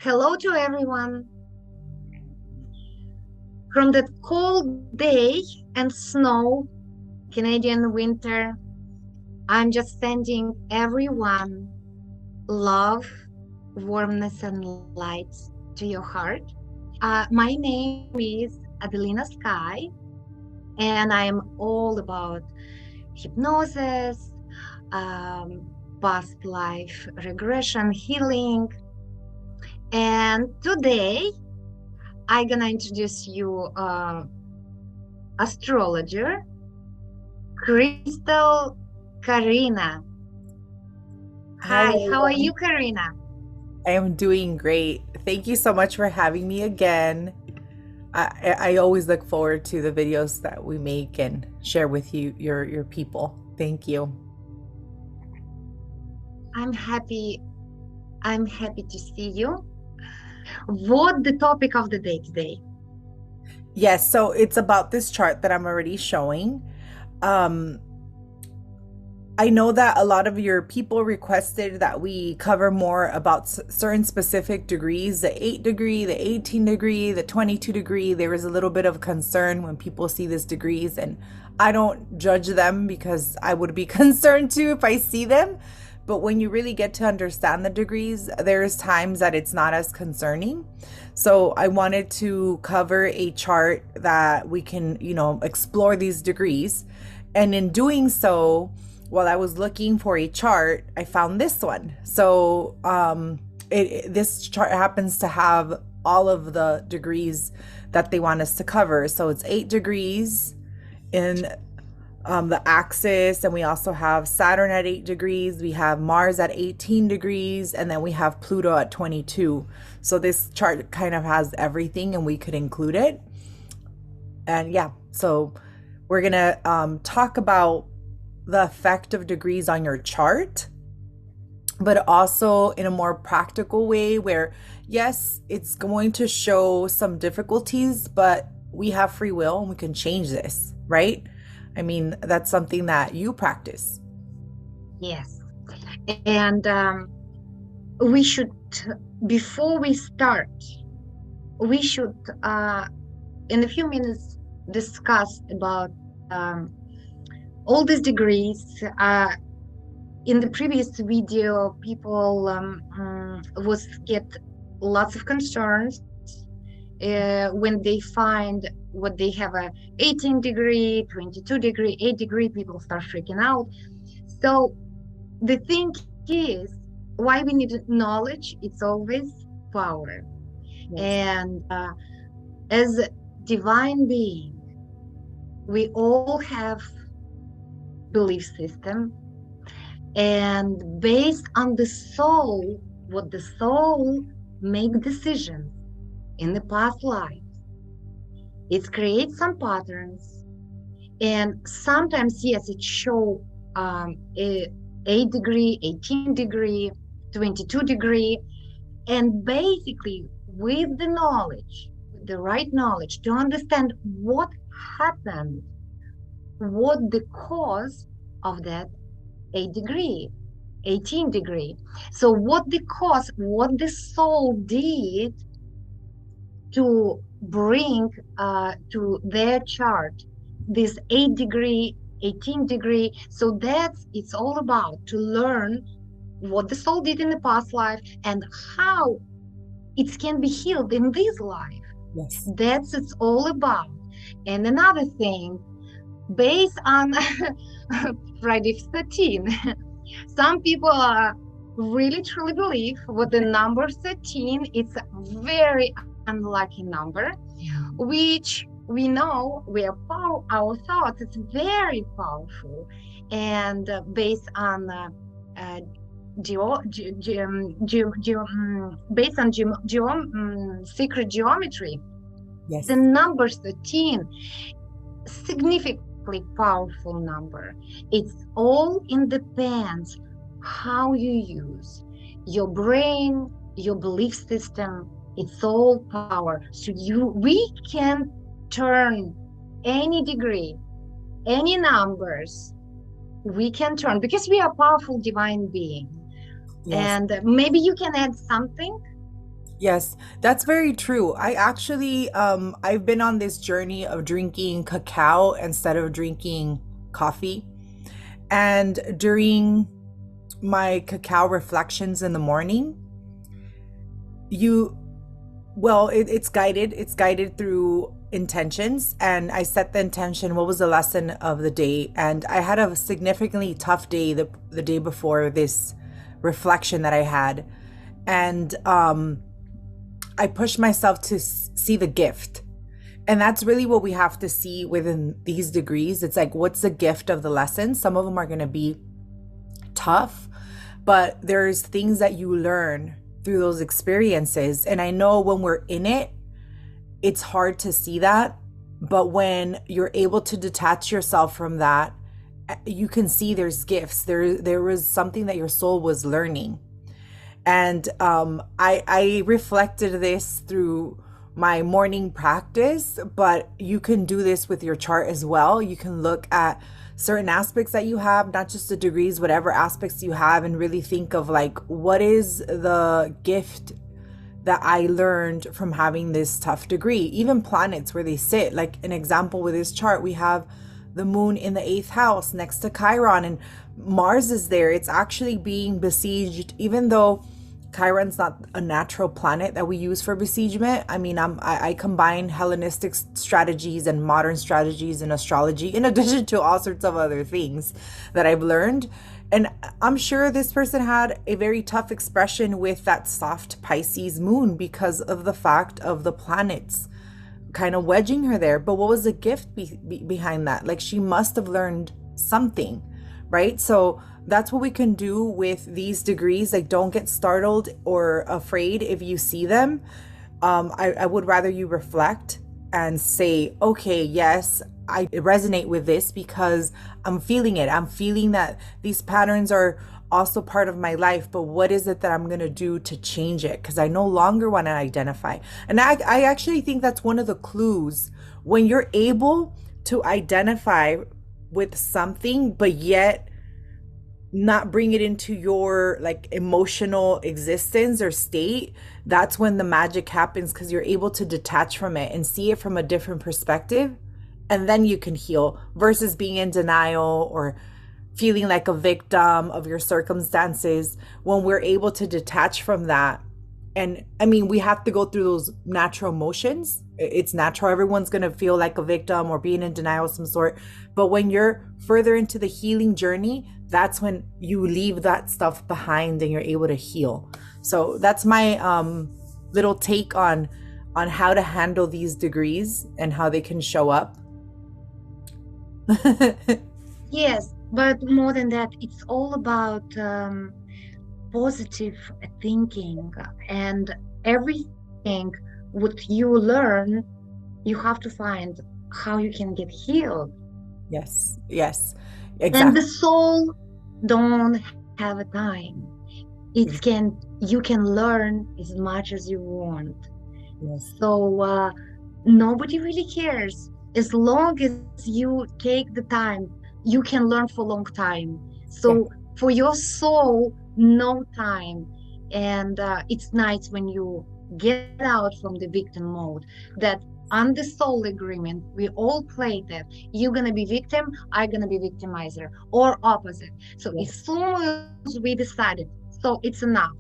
Hello to everyone. From that cold day and snow, Canadian winter, I'm just sending everyone love, warmness, and light to your heart. My name is Adelina Sky, and I'm all about hypnosis, past life regression, healing. And today, I'm gonna introduce you astrologer Crystal Karina. Hi, Hi, how are you, Karina? I am doing great. Thank you so much for having me again. I always look forward to the videos that we make and share with you, your people. Thank you. I'm happy. I'm happy to see you. What the topic of the day today? Yes, so it's about this chart that I'm already showing. Um, I know that a lot of your people requested that we cover more about certain specific degrees, the 8 degree, the 18 degree, the 22 degree. There is a little bit of concern when people see these degrees, and I don't judge them because I would be concerned too if I see them. But when you really get to understand the degrees, there's times that it's not as concerning. So I wanted to cover a chart that we can, explore these degrees. And in doing so, while I was looking for a chart, I found this one. So this chart happens to have all of the degrees that they want us to cover. So it's 8 degrees in the axis, and we also have Saturn at 8 degrees, we have Mars at 18 degrees, and then we have Pluto at 22. So this chart kind of has everything, and we could include it. And yeah, so we're gonna talk about the effect of degrees on your chart, but also in a more practical way where, yes, it's going to show some difficulties, but we have free will and we can change this, right? I mean, that's something that you practice. Yes, and we should, before we start, we should, in a few minutes, discuss about all these degrees. In the previous video, people was get lots of concerns when they find what they have a 18 degree, 22 degree, 8 degree, people start freaking out. So the thing is, why we need knowledge, it's always power. Yes. And as a divine being, we all have belief system, and based on the soul, what the soul make decisions in the past lives, it creates some patterns, and sometimes, yes, it show a 8 degree, 18 degree, 22 degree, and basically with the knowledge, with the right knowledge, to understand what happened, what the cause of that 8 degree, 18 degree. So what the cause, what the soul did to bring to their chart this 8 degree, 18 degree. So that's, it's all about to learn what the soul did in the past life and how it can be healed in this life. Yes. That's it's all about. And another thing, based on Friday 13, some people really truly believe what the number 13, it's a very unlucky number, which we know our thoughts, it's very powerful, and based on secret geometry, Yes. the number 13, significantly powerful number. It's all in depends how you use your brain, your belief system. It's all power. So we can turn any degree, any numbers, we can turn, because we are powerful divine being. Yes. And maybe you can add something. Yes, that's very true. I actually, I've been on this journey of drinking cacao instead of drinking coffee. And during my cacao reflections in the morning, you, well, it's guided through intentions. And I set the intention, what was the lesson of the day? And I had a significantly tough day the day before this reflection that I had. And I pushed myself to see the gift. And that's really what we have to see within these degrees. It's like, what's the gift of the lesson? Some of them are going to be tough, but there's things that you learn through those experiences. And I know when we're in it, it's hard to see that. But when you're able to detach yourself from that, you can see there's gifts. There was something that your soul was learning. And I reflected this through my morning practice, but you can do this with your chart as well. You can look at certain aspects that you have, not just the degrees, whatever aspects you have, and really think of like, what is the gift that I learned from having this tough degree? Even planets where they sit, like an example with this chart, we have the moon in the 8th house next to Chiron, and Mars is there. It's actually being besieged, even though Chiron's not a natural planet that we use for besiegement. I mean, I combine Hellenistic strategies and modern strategies in astrology, in addition to all sorts of other things that I've learned. And I'm sure this person had a very tough expression with that soft Pisces moon because of the fact of the planets kind of wedging her there. But what was the gift behind that? Like, she must have learned something, right? So that's what we can do with these degrees. Like, don't get startled or afraid if you see them. I would rather you reflect and say, okay, yes, I resonate with this because I'm feeling it. I'm feeling that these patterns are also part of my life, but what is it that I'm going to do to change it? Because I no longer want to identify. And I actually think that's one of the clues when you're able to identify with something, but yet not bring it into your like emotional existence or state. That's when the magic happens, because you're able to detach from it and see it from a different perspective, and then you can heal versus being in denial or feeling like a victim of your circumstances. When we're able to detach from that, and I mean, we have to go through those natural emotions. It's natural. Everyone's going to feel like a victim or being in denial of some sort. But when you're further into the healing journey, that's when you leave that stuff behind and you're able to heal. So that's my little take on how to handle these degrees and how they can show up. Yes, but more than that, it's all about positive thinking, and everything what you learn, you have to find how you can get healed. Yes, yes, And the exactly. soul don't have a time. It can, you can learn as much as you want. Yes, So nobody really cares. As long as you take the time, you can learn for a long time. yeah, So for your soul, no time. And it's nice when you get out from the victim mode, that on the soul agreement, we all play that. You're going to be victim, I'm going to be victimizer, or opposite. So yeah, as soon as we decided, so it's enough,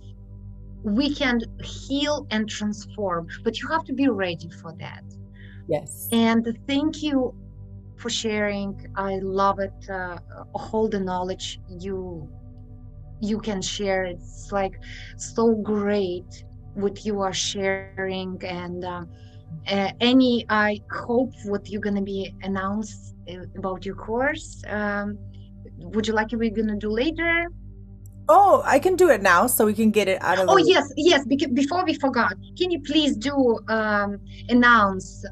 we can heal and transform, but you have to be ready for that. yes. And thank you for sharing. I love it. All the knowledge you can share, it's like so great what you are sharing. And any, I hope what you're going to be announced about your course, would you like it, we're going to do later? Oh, I can do it now so we can get it out of Oh the way. yes, yes. Because before we forgot, can you please do announce?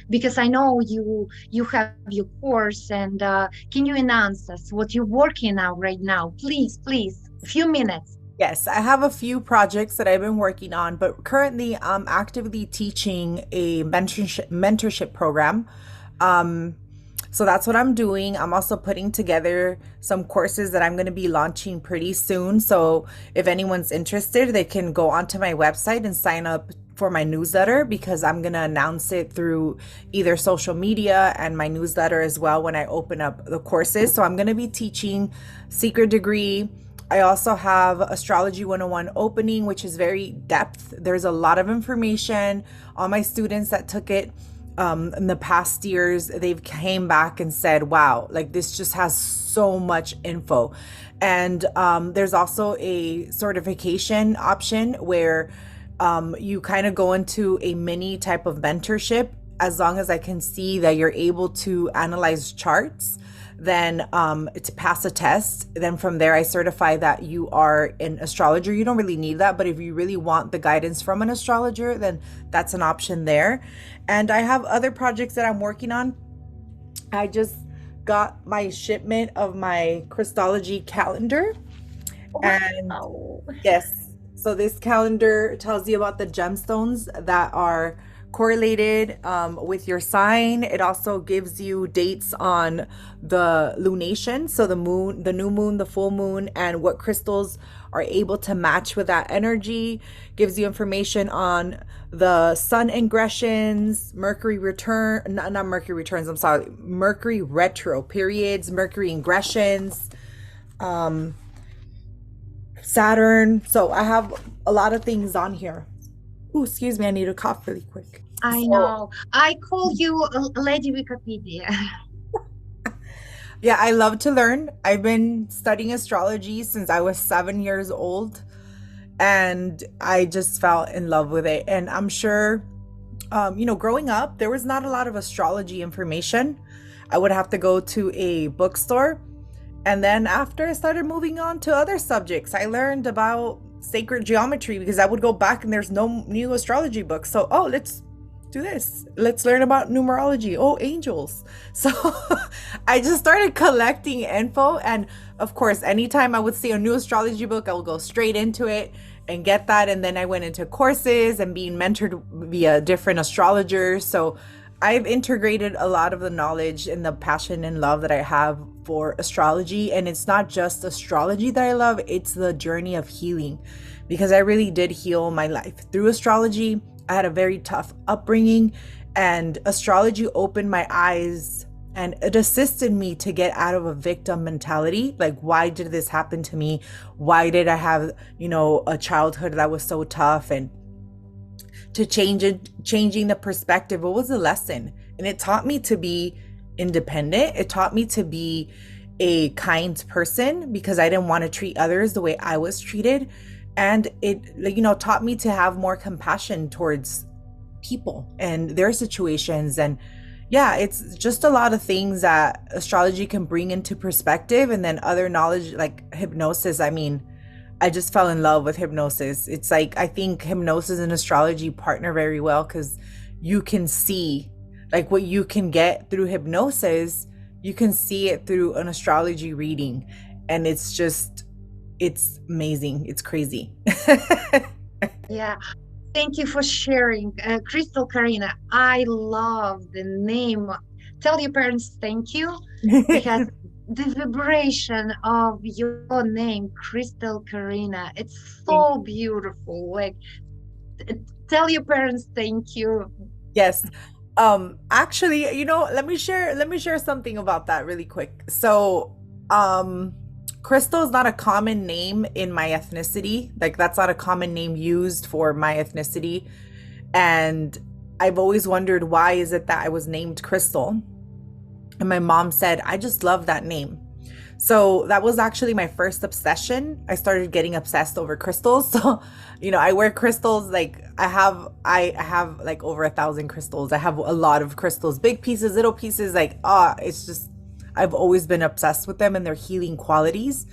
Because I know you have your course, and can you announce us what you're working on right now? Please, please, few minutes. Yes, I have a few projects that I've been working on, but currently I'm actively teaching a mentorship program. Um, So that's what I'm doing. I'm also putting together some courses that I'm going to be launching pretty soon. So if anyone's interested, they can go onto my website and sign up for my newsletter, because I'm going to announce it through either social media and my newsletter as well when I open up the courses. So I'm going to be teaching Secret Degree. I also have Astrology 101 opening, which is very depth. There's a lot of information. All my students that took it in the past years, they've came back and said, wow, like this just has so much info. And there's also a certification option where you kind of go into a mini type of mentorship. As long as I can see that you're able to analyze charts, then to pass a test, then from there I certify that you are an astrologer. You don't really need that, but if you really want the guidance from an astrologer, then that's an option there. And I have other projects that I'm working on. I just got my shipment of my Christology calendar. And Wow. yes, so this calendar tells you about the gemstones that are correlated with your sign. It also gives you dates on the lunation, so the moon, the new moon, the full moon, and what crystals are able to match with that energy. Gives you information on the sun ingressions, Mercury return, not Mercury returns, I'm sorry, Mercury retro periods, Mercury ingressions, Saturn. So I have a lot of things on here. Oh, excuse me, I need a cough really quick. I So, know. I call you Lady Wikipedia. yeah, I love to learn. I've been studying astrology since I was 7 years old, and I just fell in love with it. And I'm sure, growing up, there was not a lot of astrology information. I would have to go to a bookstore. And then after I started moving on to other subjects, I learned about sacred geometry because I would go back and there's no new astrology books. So, oh, let's do this. Let's learn about numerology. Oh, angels. So I just started collecting info. And of course, anytime I would see a new astrology book, I would go straight into it and get that. And then I went into courses and being mentored via different astrologers. So I've integrated a lot of the knowledge and the passion and love that I have for astrology. And it's not just astrology that I love, it's the journey of healing, because I really did heal my life through astrology. I had a very tough upbringing, and astrology opened my eyes and it assisted me to get out of a victim mentality. Like, why did this happen to me? Why did I have, a childhood that was so tough? And to changing the perspective, it was a lesson. And it taught me to be independent. It taught me to be a kind person because I didn't want to treat others the way I was treated. And it, taught me to have more compassion towards people and their situations. And yeah, it's just a lot of things that astrology can bring into perspective. And then other knowledge like hypnosis. I mean, I just fell in love with hypnosis. It's like, I think hypnosis and astrology partner very well because you can see like what you can get through hypnosis, you can see it through an astrology reading. And it's amazing. It's crazy. Yeah. Thank you for sharing. Crystal Karina, I love the name. Tell your parents thank you, because the vibration of your name, Crystal Karina, it's so beautiful. Like, tell your parents thank you. Yes. Actually, let me share something about that really quick. So, Crystal is not a common name in my ethnicity. Like, that's not a common name used for my ethnicity. And I've always wondered, why is it that I was named Crystal? And my mom said, I just love that name. So that was actually my first obsession. I started getting obsessed over crystals. So, I wear crystals. Like I have like over 1,000 crystals. I have a lot of crystals, big pieces, little pieces. Like, it's just, I've always been obsessed with them and their healing qualities.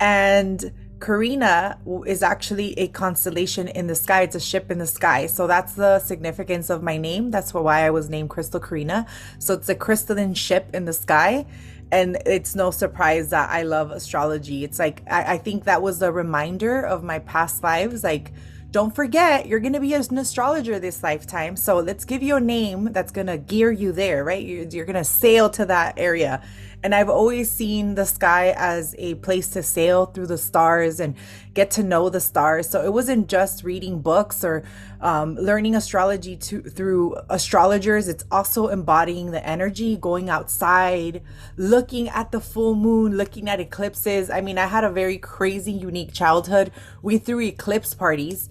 And Karina is actually a constellation in the sky. It's a ship in the sky. So that's the significance of my name. That's why I was named Crystal Karina. So it's a crystalline ship in the sky. And it's no surprise that I love astrology. It's like, I think that was a reminder of my past lives, like don't forget, you're going to be an astrologer this lifetime. So let's give you a name that's going to gear you there, right? You're going to sail to that area. And I've always seen the sky as a place to sail through the stars and get to know the stars. So it wasn't just reading books or learning astrology through astrologers. It's also embodying the energy, going outside, looking at the full moon, looking at eclipses. I mean, I had a very crazy, unique childhood. We threw eclipse parties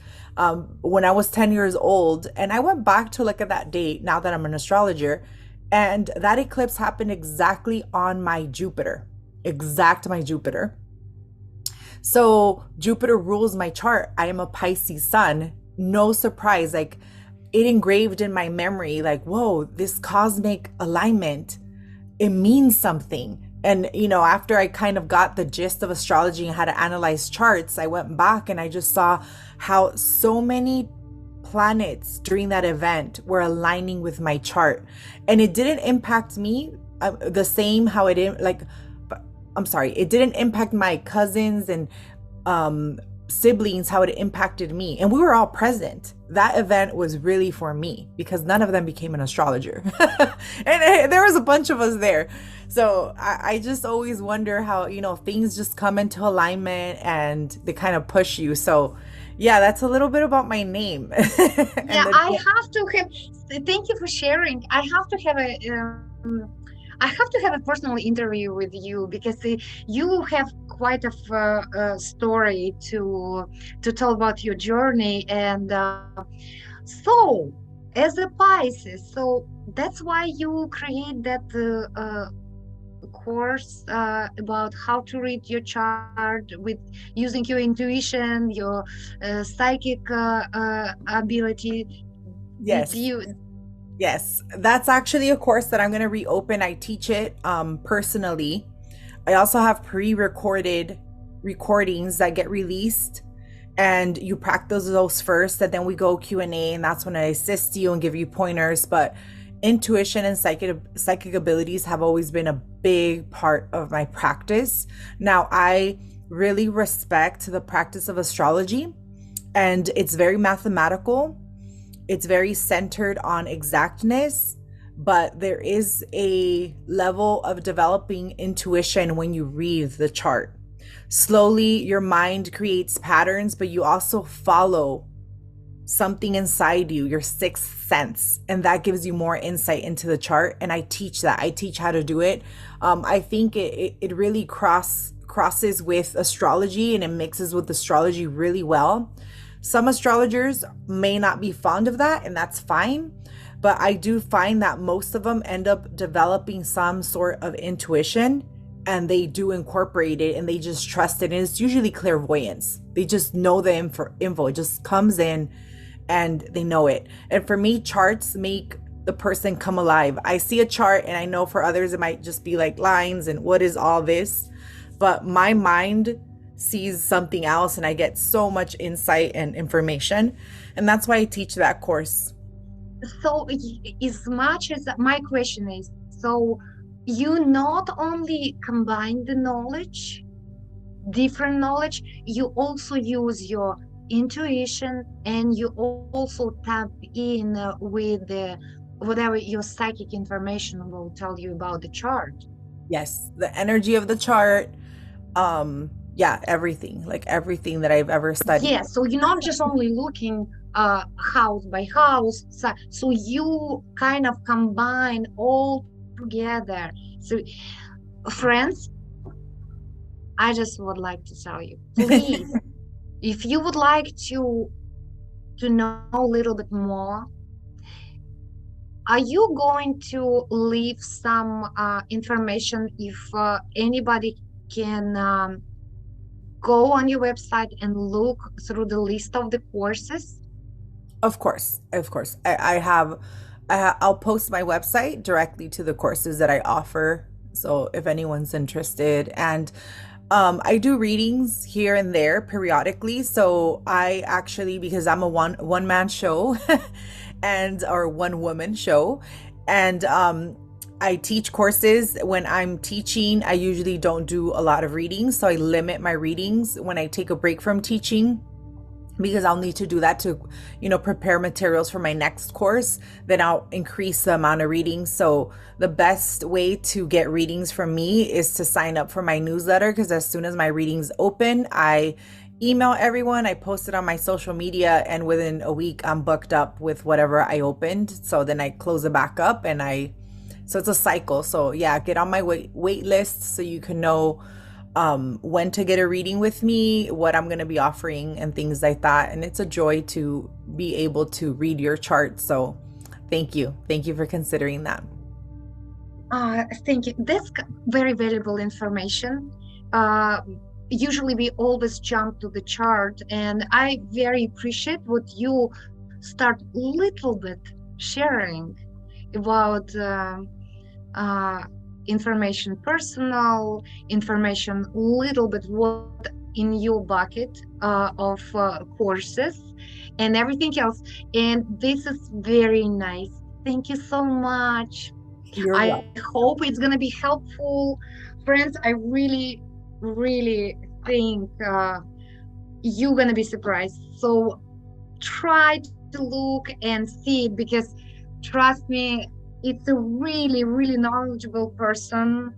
when I was 10 years old. And I went back to look at that date now that I'm an astrologer. And that eclipse happened exactly on my Jupiter, my Jupiter. So Jupiter rules my chart. I am a Pisces sun. No surprise. Like, it engraved in my memory, like, whoa, this cosmic alignment, it means something. And, you know, after I kind of got the gist of astrology and how to analyze charts, I went back and I just saw how so many planets during that event were aligning with my chart, and it didn't impact me the same how it didn't, like, I'm sorry, it didn't impact my cousins and siblings how it impacted me, and we were all present. That event was really for me because none of them became an astrologer and there was a bunch of us there. So I just always wonder how, you know, things just come into alignment and they kind of push you. So yeah, that's a little bit about my name. Yeah, I have to have, thank you for sharing. I have to have a personal interview with you because you have quite a story to tell about your journey. And so as a Pisces, so that's why you create that course about how to read your chart with using your intuition, your psychic ability. Yes. Yes, that's actually a course that I'm going to reopen. I teach it personally. I also have pre-recorded recordings that get released, and you practice those first, and then we go Q&A, and that's when I assist you and give you pointers. But intuition and psychic abilities have always been a big part of my practice. Now, I really respect the practice of astrology, and it's very mathematical. It's very centered on exactness, but there is a level of developing intuition when you read the chart. Slowly, your mind creates patterns, but you also follow something inside you, your sixth sense, and that gives you more insight into the chart. And I teach that. I teach how to do it. I think it really crosses with astrology, and it mixes with astrology really well. Some astrologers may not be fond of that, and that's fine. But I do find that most of them end up developing some sort of intuition, and they do incorporate it, and they just trust it. And it's usually clairvoyance. They just know the info. It just comes in and they know it. And for me, charts make the person come alive. I see a chart and I know for others it might just be like lines and what is all this? But my mind sees something else, and I get so much insight and information, and that's why I teach that course. So as much as my question is, so you not only combine the knowledge, different knowledge, you also use your intuition, and you also tap in with whatever your psychic information will tell you about the chart. Yes, the energy of the chart, yeah, everything that I've ever studied. Yeah, so you're not just only looking house by house, so you kind of combine all together. So friends, I just would like to tell you, please, if you would like to know a little bit more, are you going to leave some information if anybody can go on your website and look through the list of the courses? Of course. I'll post my website directly to the courses that I offer. So if anyone's interested, and I do readings here and there periodically. So I actually, because I'm a one man show or one woman show, and I teach courses. When I'm teaching, I usually don't do a lot of readings, so I limit my readings when I take a break from teaching. because I'll need to do that to, prepare materials for my next course. Then I'll increase the amount of readings. So the best way to get readings from me is to sign up for my newsletter, because as soon as my readings open, I email everyone, I post it on my social media, and within a week I'm booked up with whatever I opened. So then I close it back up, and so it's a cycle. So yeah, get on my wait list so you can know when to get a reading with me, what I'm going to be offering, and things like that. And it's a joy to be able to read your chart. So thank you. Thank you for considering that. Thank you. That's very valuable information. Usually we always jump to the chart, and I very appreciate what you start little bit sharing about information, personal information, little bit what in your bucket of courses and everything else. And this is very nice. Thank you so much. You're I welcome. hope it's going to be helpful. Friends, I really, really think you're going to be surprised. So try to look and see it, because trust me, it's a really, really knowledgeable person,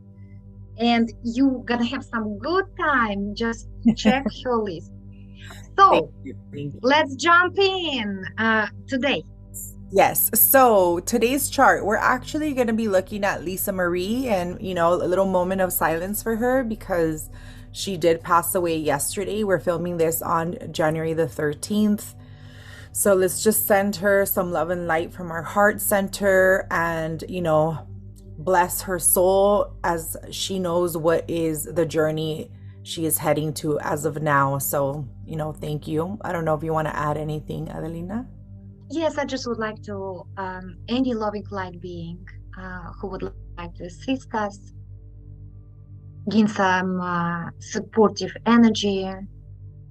and you're going to have some good time. Just check her list. Thank So you. Thank you. let's jump in today. Yes. So today's chart, we're actually going to be looking at Lisa Marie, and, a little moment of silence for her because she did pass away yesterday. We're filming this on January the 13th. So let's just send her some love and light from our heart center, and, bless her soul as she knows what is the journey she is heading to as of now. So, thank you. I don't know if you want to add anything, Adelina. Yes, I just would like to, any loving light being who would like to assist us, gain some supportive energy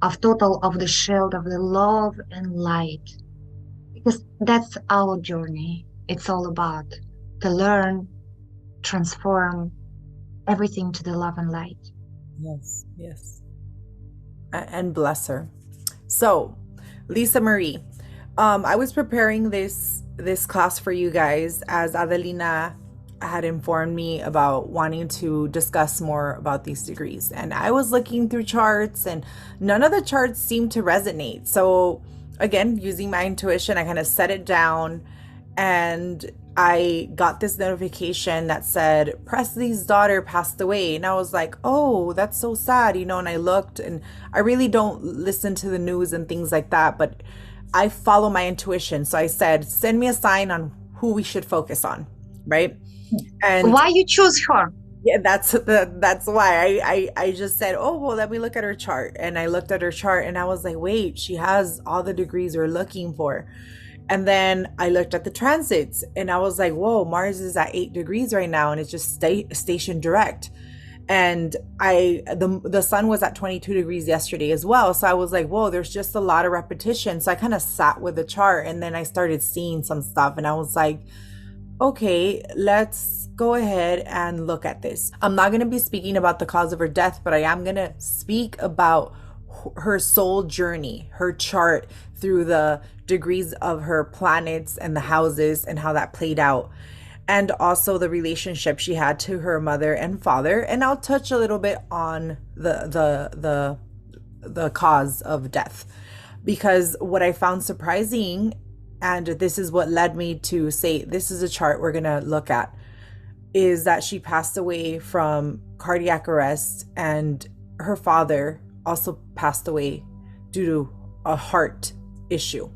of total of the shield of the love and light, because that's our journey. It's all about to learn, transform everything to the love and light. Yes, yes. And bless her. So, Lisa Marie, I was preparing this class for you guys, as Adelina had informed me about wanting to discuss more about these degrees. And I was looking through charts, and none of the charts seemed to resonate. So again, using my intuition, I kind of set it down, and I got this notification that said Presley's daughter passed away. And I was like, oh, that's so sad, and I looked, and I really don't listen to the news and things like that, but I follow my intuition. So I said, send me a sign on who we should focus on, right? And why you choose her? Yeah, that's why I just said, oh, well, let me look at her chart. And I looked at her chart, and I was like, wait, she has all the degrees we're looking for. And then I looked at the transits, and I was like, whoa, Mars is at 8 degrees right now, and it's just stationed direct. And the sun was at 22 degrees yesterday as well. So I was like, whoa, there's just a lot of repetition. So I kind of sat with the chart, and then I started seeing some stuff, and I was like, okay, let's go ahead and look at this. I'm not going to be speaking about the cause of her death, but I am going to speak about her soul journey, her chart through the degrees of her planets and the houses, and how that played out, and also the relationship she had to her mother and father. And I'll touch a little bit on the cause of death, because what I found surprising, and this is what led me to say this is a chart we're going to look at, is that she passed away from cardiac arrest, and her father also passed away due to a heart issue,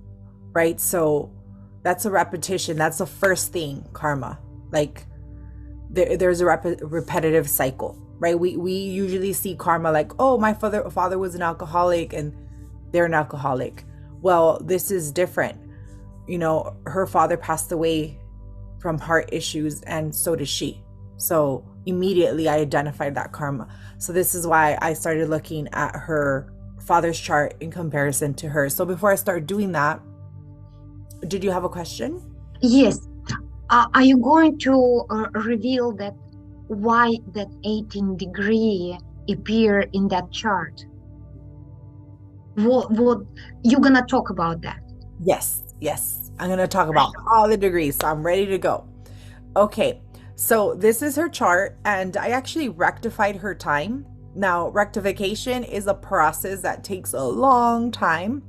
right? So that's a repetition. That's the first thing, karma. Like there's a repetitive cycle, right? We usually see karma like, oh, my father was an alcoholic and they're an alcoholic. Well, this is different. Her father passed away from heart issues, and so did she. So immediately I identified that karma. So this is why I started looking at her father's chart in comparison to her. So before I start doing that, did you have a question? Yes. Are you going to reveal that why that 18 degree appear in that chart? what you're gonna talk about that? Yes. I'm going to talk about all the degrees. So I'm ready to go. Okay. So this is her chart, and I actually rectified her time. Now, rectification is a process that takes a long time.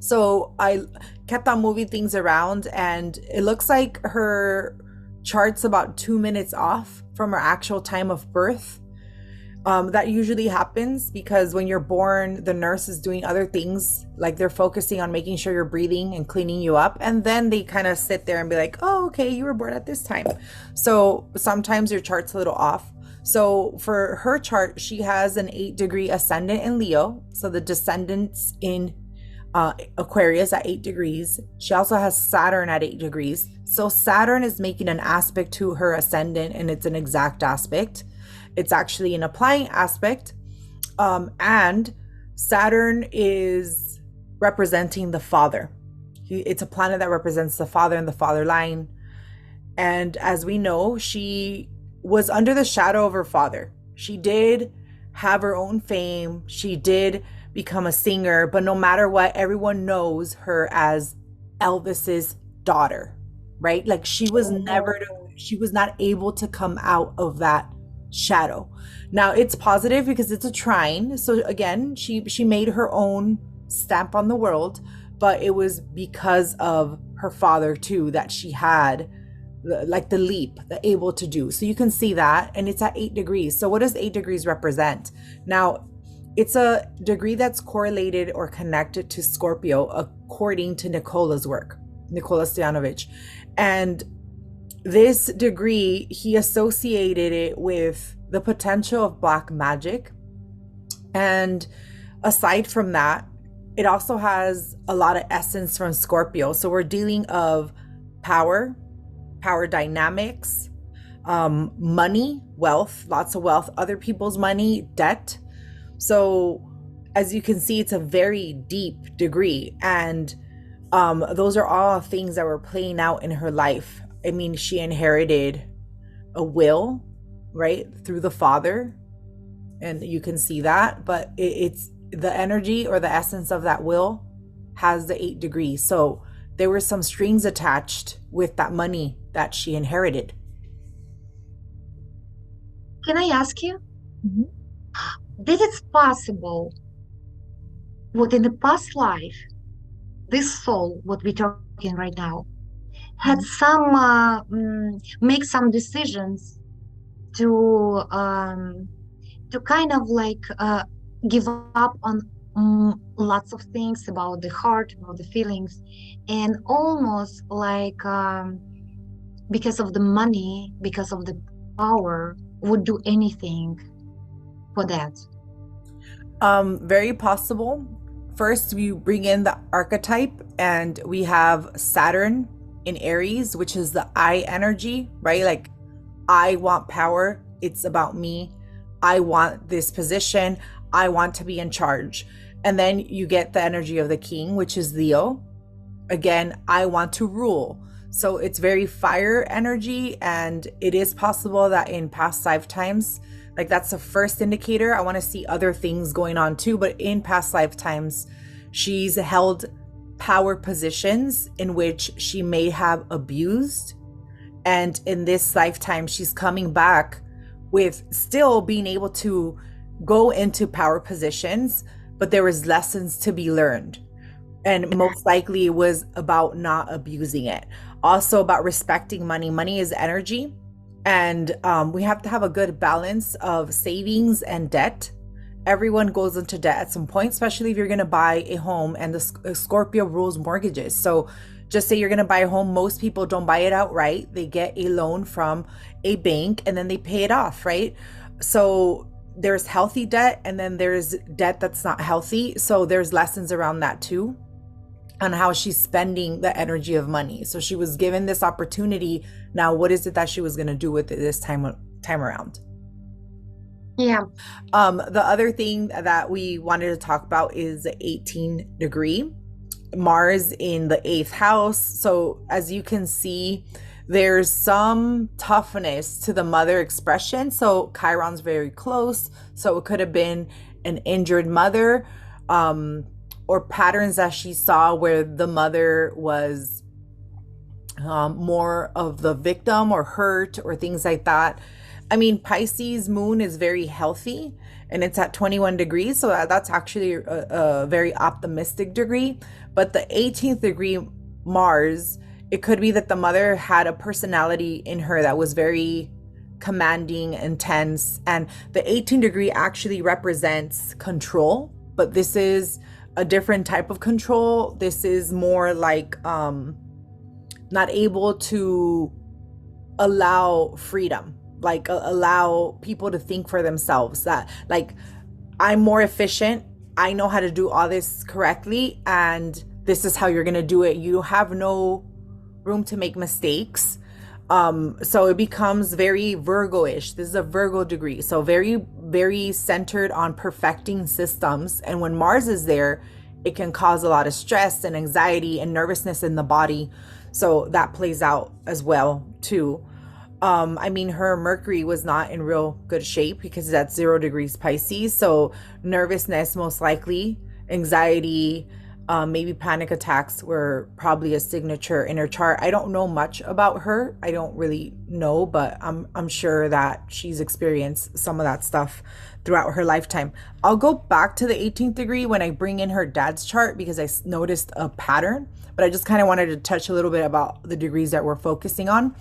So I kept on moving things around, and it looks like her chart's about 2 minutes off from her actual time of birth. That usually happens because when you're born, the nurse is doing other things, like they're focusing on making sure you're breathing and cleaning you up. And then they kind of sit there and be like, oh, okay, you were born at this time. So sometimes your chart's a little off. So for her chart, she has an 8-degree ascendant in Leo. So the descendants in Aquarius at 8 degrees. She also has Saturn at 8 degrees. So Saturn is making an aspect to her ascendant, and it's an exact aspect. It's actually an applying aspect. And Saturn is representing the father. It's a planet that represents the father and the father line. And as we know, she was under the shadow of her father. She did have her own fame. She did become a singer, but no matter what, everyone knows her as Elvis's daughter, right? Like she was not able to come out of that shadow. Now it's positive because it's a trine. So again, she made her own stamp on the world, but it was because of her father too that she had the leap, the able to do. So you can see that, and it's at 8 degrees. So what does 8 degrees represent? Now, it's a degree that's correlated or connected to Scorpio, according to Nicola's work, Nikola Stoyanovich. And this degree, he associated it with the potential of black magic. And aside from that, it also has a lot of essence from Scorpio. So we're dealing of power dynamics, money, wealth, lots of wealth, other people's money, debt. So as you can see, it's a very deep degree. And those are all things that were playing out in her life. I mean, she inherited a will, right, through the father. And you can see that, but it's the energy or the essence of that will has the 8 degrees. So there were some strings attached with that money that she inherited. Can I ask you, that it's possible what in the past life, this soul, what we're talking right now, had make some decisions to kind of like give up on lots of things about the heart, about the feelings, and almost like because of the money, because of the power, would do anything for that. Very possible. First, we bring in the archetype, and we have Saturn in Aries, which is the I energy, right? Like, I want power. It's about me. I want this position. I want to be in charge. And then you get the energy of the king, which is Leo. Again, I want to rule. So it's very fire energy, and it is possible that in past lifetimes, like that's the first indicator. I want to see other things going on too, but in past lifetimes, she's held power positions in which she may have abused. And in this lifetime, she's coming back with still being able to go into power positions, but there was lessons to be learned. And most likely it was about not abusing it. Also about respecting money. Money is energy. And we have to have a good balance of savings and debt. Everyone goes into debt at some point, especially if you're going to buy a home, and the Scorpio rules mortgages. So just say you're going to buy a home. Most people don't buy it outright. They get a loan from a bank and then they pay it off, right? So there's healthy debt, and then there's debt that's not healthy. So there's lessons around that too, on how she's spending the energy of money. So she was given this opportunity. Now, what is it that she was going to do with it this time around? Yeah. The other thing that we wanted to talk about is the 18 degree Mars in the 8th house. So as you can see, there's some toughness to the mother expression. So Chiron's very close. So it could have been an injured mother. or patterns that she saw where the mother was more of the victim or hurt or things like that. I mean, Pisces moon is very healthy and it's at 21 degrees. So that's actually a very optimistic degree. But the 18th degree Mars, it could be that the mother had a personality in her that was very commanding, intense. And the 18th degree actually represents control, but this is a different type of control. This is more like, not able to allow freedom, like allow people to think for themselves, that like, I'm more efficient, I know how to do all this correctly, and this is how you're gonna do it. You have no room to make mistakes. So it becomes very Virgo-ish. This is a Virgo degree, so very, very centered on perfecting systems. And when Mars is there, it can cause a lot of stress and anxiety and nervousness in the body. So that plays out as well too. I mean, her Mercury was not in real good shape because that's 0 degrees Pisces. So nervousness, most likely, anxiety, maybe panic attacks were probably a signature in her chart. I don't know much about her. I don't really know, but I'm sure that she's experienced some of that stuff throughout her lifetime. I'll go back to the 18th degree when I bring in her dad's chart because I noticed a pattern, but I just kind of wanted to touch a little bit about the degrees that we're focusing on.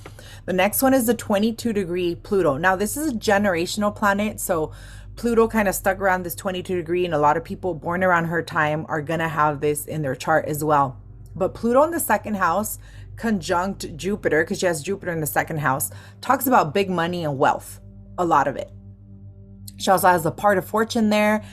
The next one is the 22 degree Pluto. Now, this is a generational planet, so Pluto kind of stuck around this 22 degree, and a lot of people born around her time are going to have this in their chart as well. But Pluto in the second house, conjunct Jupiter, because she has Jupiter in the second house, talks about big money and wealth, a lot of it. She also has a part of fortune there,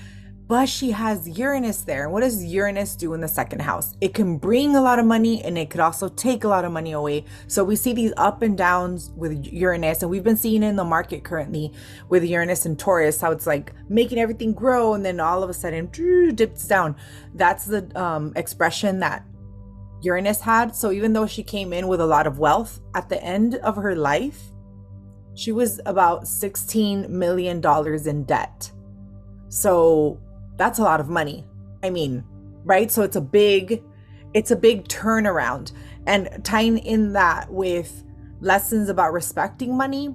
but she has Uranus there. What does Uranus do in the second house? It can bring a lot of money and it could also take a lot of money away. So we see these up and downs with Uranus, and we've been seeing it in the market currently with Uranus and Taurus, how it's like making everything grow and then all of a sudden dips down. That's the expression that Uranus had. So even though she came in with a lot of wealth, at the end of her life, she was about $16 million in debt. So that's a lot of money. I mean, right? So it's a big turnaround. And tying in that with lessons about respecting money,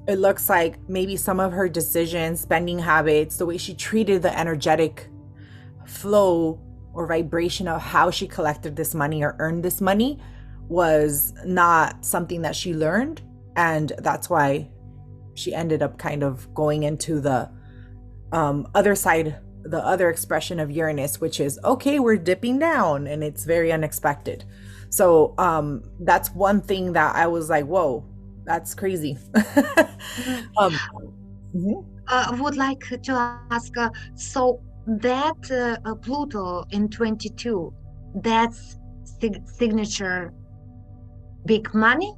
it looks like maybe some of her decisions, spending habits, the way she treated the energetic flow or vibration of how she collected this money or earned this money was not something that she learned. And that's why she ended up kind of going into the other side, the other expression of Uranus, which is, okay, we're dipping down, and it's very unexpected. So that's one thing that I was like, whoa, that's crazy. I would like to ask, so that Pluto in 22, that's signature big money?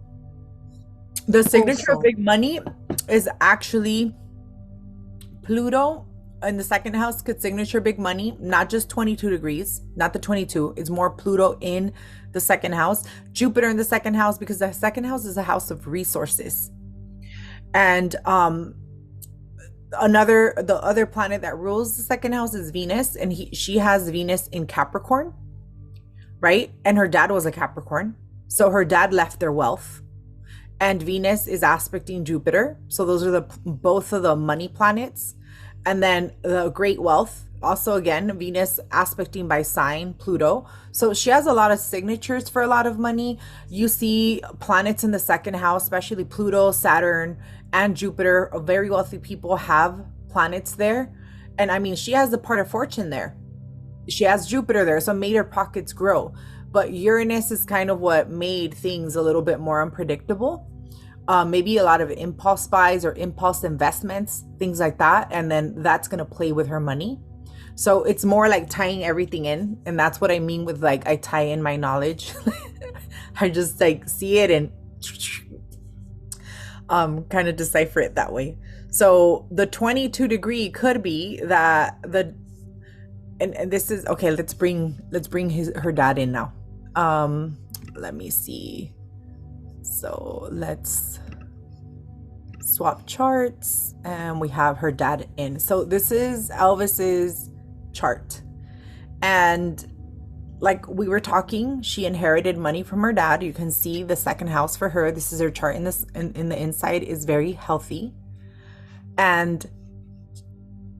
The signature Also. of big money is actually Pluto in the second house could signature big money, not just 22 degrees, not the 22. It's more Pluto in the second house, Jupiter in the second house, because the second house is a house of resources. And the other planet that rules the second house is Venus, and she has Venus in Capricorn, right? And her dad was a Capricorn. So her dad left their wealth. And Venus is aspecting Jupiter. So those are both of the money planets. And then the great wealth, also again, Venus aspecting by sign Pluto. So she has a lot of signatures for a lot of money. You see planets in the second house, especially Pluto, Saturn, and Jupiter. Very wealthy people have planets there. And I mean, she has the part of fortune there. She has Jupiter there, so made her pockets grow. But Uranus is kind of what made things a little bit more unpredictable. Maybe a lot of impulse buys or impulse investments, things like that. And then that's going to play with her money. So it's more like tying everything in. And that's what I mean with like, I tie in my knowledge. I just like see it and kind of decipher it that way. So the 22 degree could be that and this is okay. Let's bring her dad in now. Let me see. So let's swap charts, and we have her dad in. So this is Elvis's chart, And like we were talking, she inherited money from her dad. You can see the second house for her. This is her chart in this in the inside is very healthy. And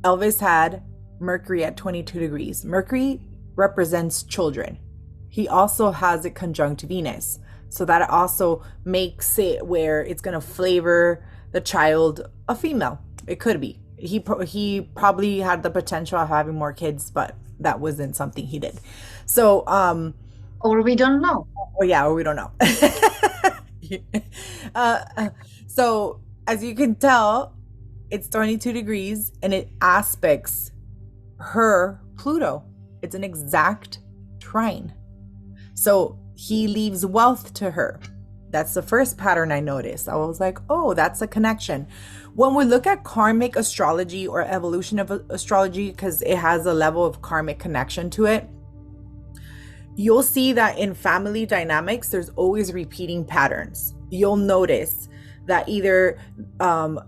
Elvis had Mercury at 22 degrees. Mercury represents children. He also has it conjunct Venus. So that also makes it where it's going to flavor the child a female. It could be. He probably had the potential of having more kids, but that wasn't something he did. So, or we don't know. Or we don't know. So as you can tell, it's 22 degrees and it aspects her Pluto. It's an exact trine. So he leaves wealth to her. That's the first pattern I noticed. I was like, oh, that's a connection. When we look at karmic astrology or evolution of astrology, because it has a level of karmic connection to it, you'll see that in family dynamics, there's always repeating patterns. You'll notice that either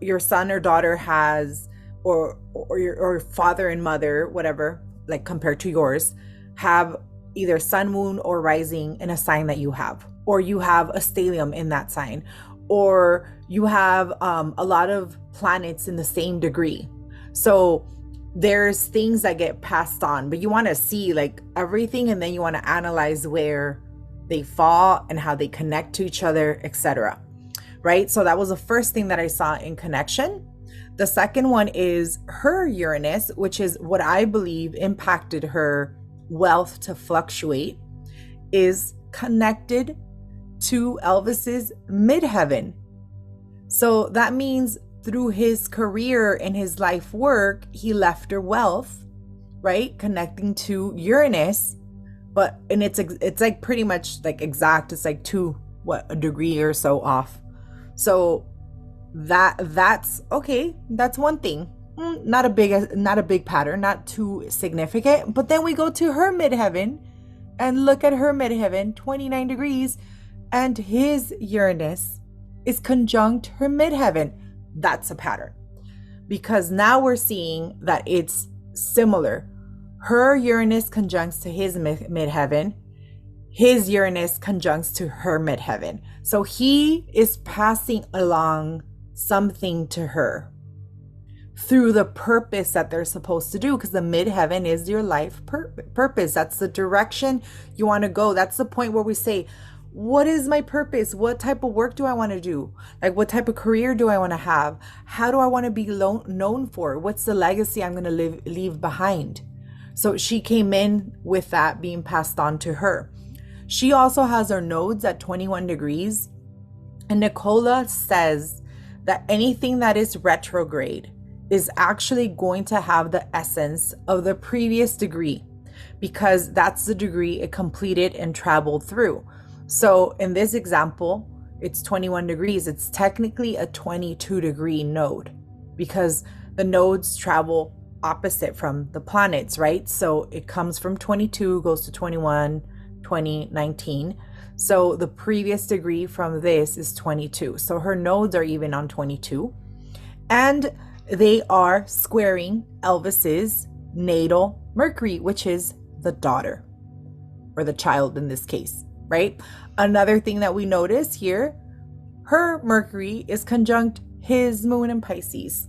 your son or daughter has, or your father and mother, whatever, like compared to yours, have either sun, moon, or rising in a sign that you have, or you have a stellium in that sign, or you have a lot of planets in the same degree. So there's things that get passed on, but you want to see like everything, and then you want to analyze where they fall and how they connect to each other, etc. Right? So that was the first thing that I saw in connection. The second one is her Uranus, which is what I believe impacted her wealth to fluctuate, is connected to Elvis's midheaven. So that means through his career and his life work, he left her wealth, right? Connecting to Uranus, and it's like pretty much like exact. It's like a degree or so off. So that's okay. That's one thing. Not a big pattern, not too significant. But then we go to her midheaven and look at her midheaven, 29 degrees, and his Uranus is conjunct her midheaven. That's a pattern, because now we're seeing that it's similar. Her Uranus conjuncts to his midheaven. His Uranus conjuncts to her midheaven. So he is passing along something to her through the purpose that they're supposed to do, because the midheaven is your life purpose. That's the direction you want to go. That's the point where we say, what is my purpose? What type of work do I want to do? Like, what type of career do I want to have? How do I want to be known for? What's the legacy I'm going to leave behind? So she came in with that being passed on to her. She also has her nodes at 21 degrees. And Nicola says that anything that is retrograde is actually going to have the essence of the previous degree, because that's the degree it completed and traveled through. So in this example, it's 21 degrees. It's technically a 22 degree node, because the nodes travel opposite from the planets, right? So it comes from 22, goes to 21, 20, 19. So the previous degree from this is 22. So her nodes are even on 22. And they are squaring Elvis's natal Mercury, which is the daughter, or the child in this case, right? Another thing that we notice here, her Mercury is conjunct his moon in Pisces.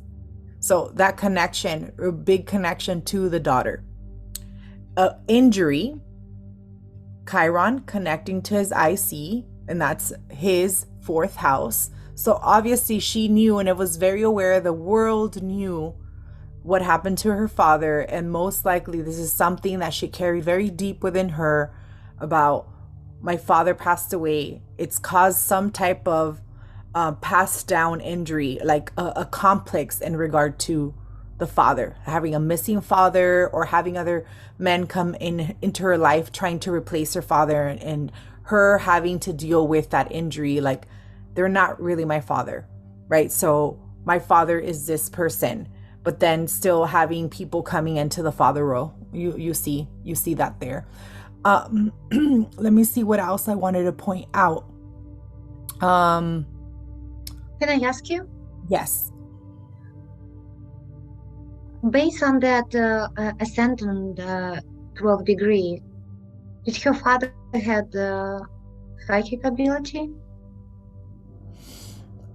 So that connection, a big connection to the daughter. Injury, Chiron connecting to his IC, and that's his fourth house. So obviously she knew, and it was very aware, the world knew what happened to her father, and most likely this is something that she carried very deep within her about, my father passed away. It's caused some type of passed down injury, like a complex in regard to the father, having a missing father, or having other men come into her life trying to replace her father, and her having to deal with that injury, like, they're not really my father, right? So my father is this person, but then still having people coming into the father role. You see that there. Let me see what else I wanted to point out. Can I ask you? Yes. Based on that ascendant 12th degree. Did her father had psychic ability?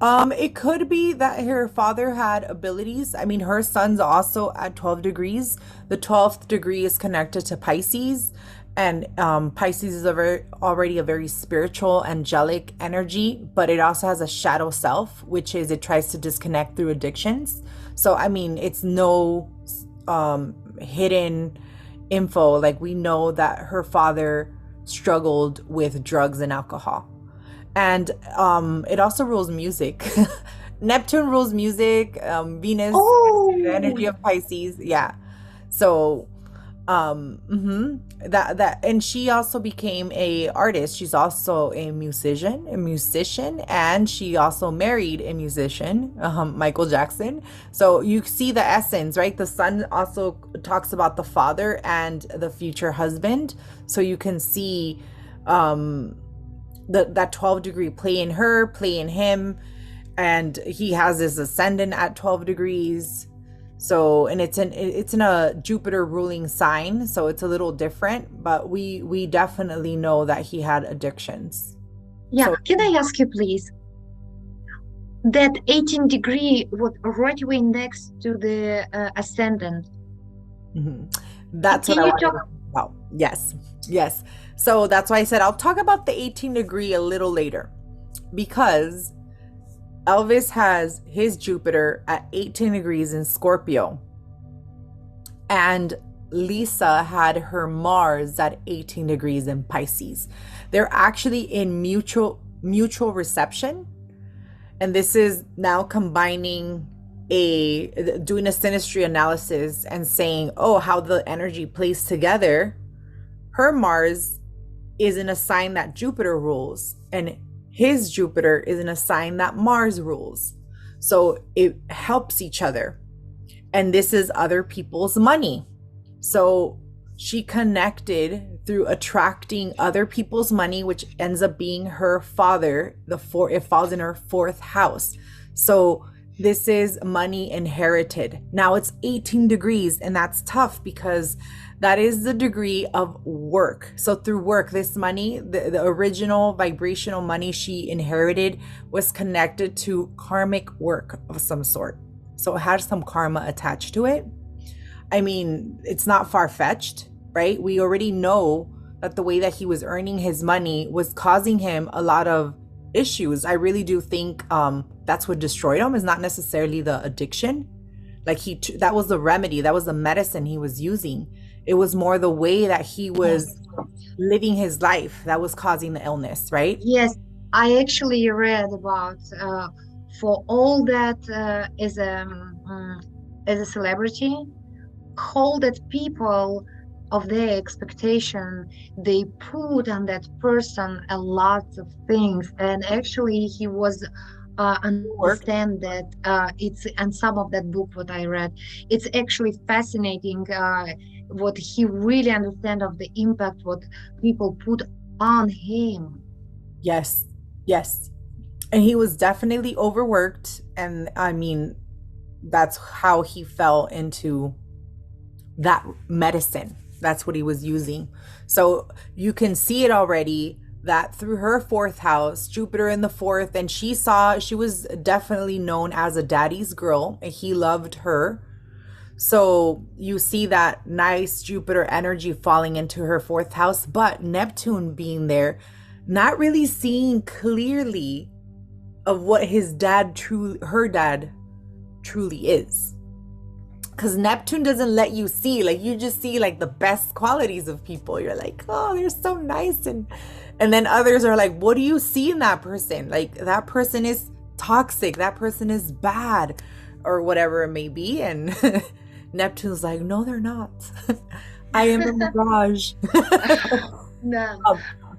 It could be that her father had abilities. I mean, her son's also at 12 degrees. The 12th degree is connected to Pisces, and Pisces is already a very spiritual, angelic energy, but it also has a shadow self, which is it tries to disconnect through addictions. So, I mean, it's no hidden info. Like, we know that her father struggled with drugs and alcohol. And it also rules music. Neptune rules music. Venus, the Oh, energy of Pisces. Yeah. So that and she also became a artist. She's also a musician, and she also married a musician, Michael Jackson. So you see the essence, right? The son also talks about the father and the future husband. So you can see that 12 degree play in her, play in him, and he has his ascendant at 12 degrees. So, and it's in a Jupiter ruling sign, so it's a little different, but we definitely know that he had addictions. yeah. So Can I ask you, please? That 18 degree was right away next to the ascendant. mhm. That's what Can I you wanted talk? to talk about. Yes. Yes. So that's why I said I'll talk about the 18 degree a little later, because Elvis has his Jupiter at 18 degrees in Scorpio, and Lisa had her Mars at 18 degrees in Pisces. They're actually in mutual reception, and this is now combining a doing a synastry analysis and saying, oh, how the energy plays together. Her Mars is in a sign that Jupiter rules, and his Jupiter is in a sign that Mars rules. So it helps each other. And this is other people's money. So she connected through attracting other people's money, which ends up being her father. It falls in her fourth house. So this is money inherited. Now it's 18 degrees, and that's tough because that is the degree of work. So through work, this money, the original vibrational money she inherited, was connected to karmic work of some sort. So it has some karma attached to it. I mean, it's not far-fetched, right? We already know that the way that he was earning his money was causing him a lot of issues. I really do think that's what destroyed him, is not necessarily the addiction. Like that was the remedy, that was the medicine he was using. It was more the way that he was living his life that was causing the illness, right? Yes, I actually read about for all that as a celebrity, all that people of their expectation, they put on that person a lot of things, and actually he was Work. understand that it's, and some of that book what I read, it's actually fascinating what he really understand of the impact what people put on him. Yes. Yes. And he was definitely overworked. And I mean, that's how he fell into that medicine. That's what he was using. So you can see it already that through her fourth house, Jupiter in the fourth, and she was definitely known as a daddy's girl, and he loved her. So you see that nice Jupiter energy falling into her fourth house, but Neptune being there, not really seeing clearly of what her dad truly is. Because Neptune doesn't let you see, like you just see like the best qualities of people. You're like, oh, they're so nice, and then others are like, what do you see in that person? Like that person is toxic, that person is bad, or whatever it may be. And Neptune's like, no, they're not. I am a mirage. No.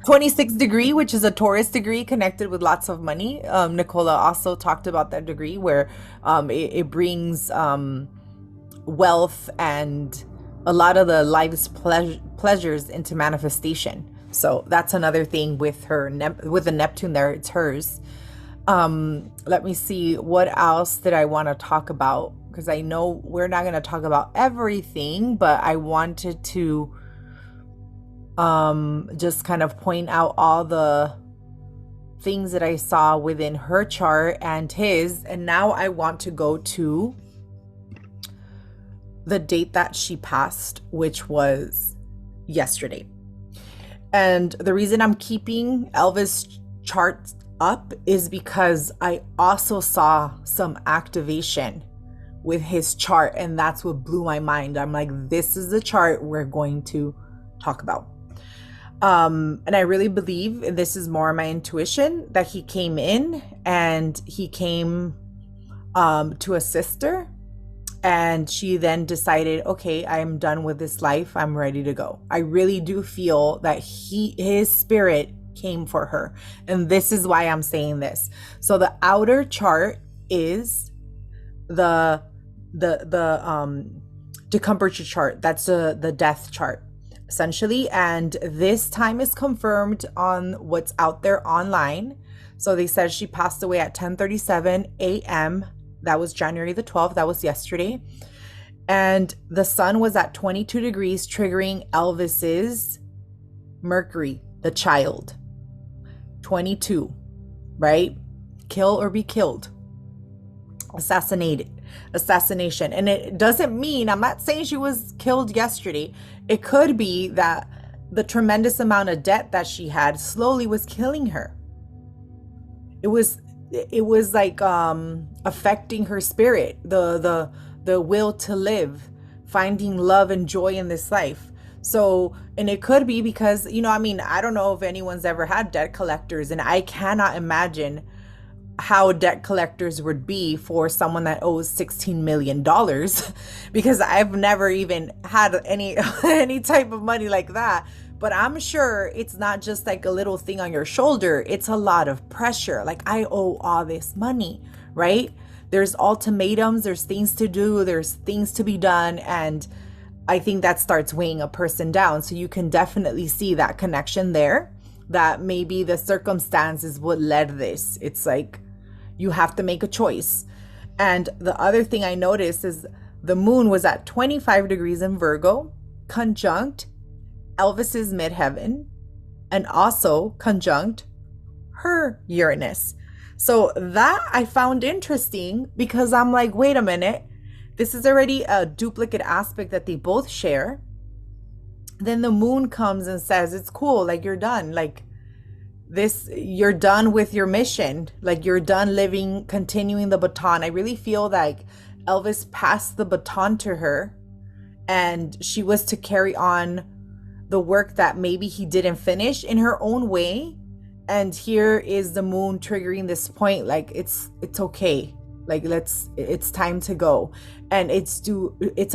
26 degree, which is a Taurus degree connected with lots of money. Nicola also talked about that degree where it brings wealth and a lot of the life's pleasures into manifestation. So that's another thing with her, with the Neptune there, it's hers. Let me see, what else did I want to talk about? Because I know we're not going to talk about everything, but I wanted to just kind of point out all the things that I saw within her chart and his. And now I want to go to the date that she passed, which was yesterday. And the reason I'm keeping Elvis charts up is because I also saw some activation with his chart, and that's what blew my mind. I'm like, this is the chart we're going to talk about. And I really believe, and this is more my intuition, that he came in and he came to a sister, and she then decided, okay, I'm done with this life. I'm ready to go. I really do feel that his spirit came for her. And this is why I'm saying this. So the outer chart is the decumbrature chart. That's the death chart, essentially. And this time is confirmed on what's out there online. So they said she passed away at 10:37 a.m. That was January the 12th. That was yesterday. And the sun was at 22 degrees, triggering Elvis's Mercury, the child. 22, right? Kill or be killed. Assassination. And it doesn't mean, I'm not saying she was killed yesterday. It could be that the tremendous amount of debt that she had slowly was killing her. It was like affecting her spirit, the will to live, finding love and joy in this life. So, and it could be because, I don't know if anyone's ever had debt collectors, and I cannot imagine how debt collectors would be for someone that owes $16 million because I've never even had any type of money like that. But I'm sure it's not just like a little thing on your shoulder. It's a lot of pressure. Like, I owe all this money, right? There's ultimatums, there's things to do, there's things to be done. And I think that starts weighing a person down. So you can definitely see that connection there, that maybe the circumstances would led this. It's like you have to make a choice. And the other thing I noticed is the moon was at 25 degrees in Virgo, conjunct Elvis's midheaven, and also conjunct her Uranus. So that I found interesting because I'm like, wait a minute, this is already a duplicate aspect that they both share. Then the moon comes and says, it's cool, like you're done, like this, you're done with your mission, like you're done living, continuing the baton. I really feel like Elvis passed the baton to her, and she was to carry on the work that maybe he didn't finish in her own way. And here is the moon triggering this point, like it's okay, like it's time to go. And it's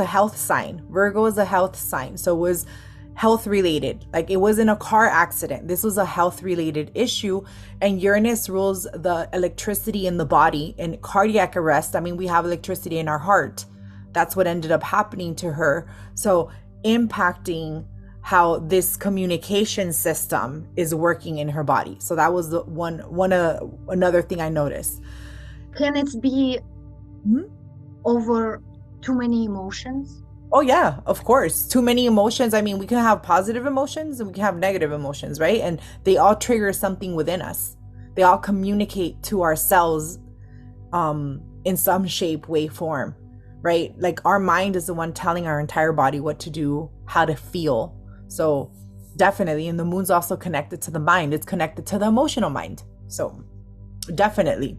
a health sign. Virgo is a health sign, so it was health related. Like, it wasn't a car accident, this was a health related issue. And Uranus rules the electricity in the body and cardiac arrest. I mean, we have electricity in our heart. That's what ended up happening to her. So impacting how this communication system is working in her body. So that was the another thing I noticed. Can it be over too many emotions? Oh yeah, of course. Too many emotions. I mean, we can have positive emotions and we can have negative emotions, right? And they all trigger something within us. They all communicate to ourselves in some shape, way, form, right? Like, our mind is the one telling our entire body what to do, how to feel. So definitely. And the moon's also connected to the mind. It's connected to the emotional mind. So definitely.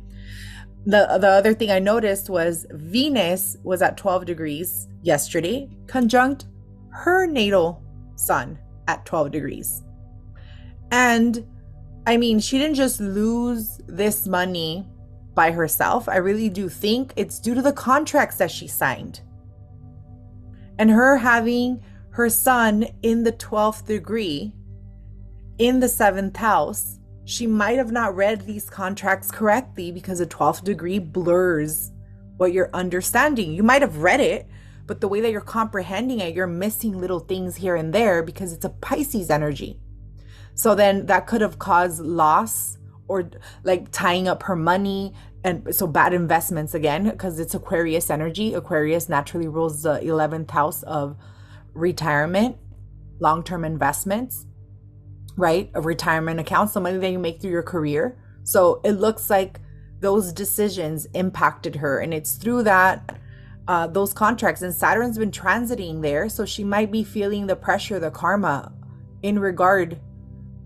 The other thing I noticed was Venus was at 12 degrees yesterday, conjunct her natal sun at 12 degrees. And I mean, she didn't just lose this money by herself. I really do think it's due to the contracts that she signed. And her having her sun in the 12th degree, in the 7th house, she might have not read these contracts correctly because the 12th degree blurs what you're understanding. You might have read it, but the way that you're comprehending it, you're missing little things here and there because it's a Pisces energy. So then that could have caused loss, or like tying up her money. And so bad investments again, because it's Aquarius energy. Aquarius naturally rules the 11th house of retirement, long-term investments. right? A retirement account, some money that you make through your career. So it looks like those decisions impacted her, and it's through that those contracts. And Saturn's been transiting there, so she might be feeling the pressure, the karma, in regard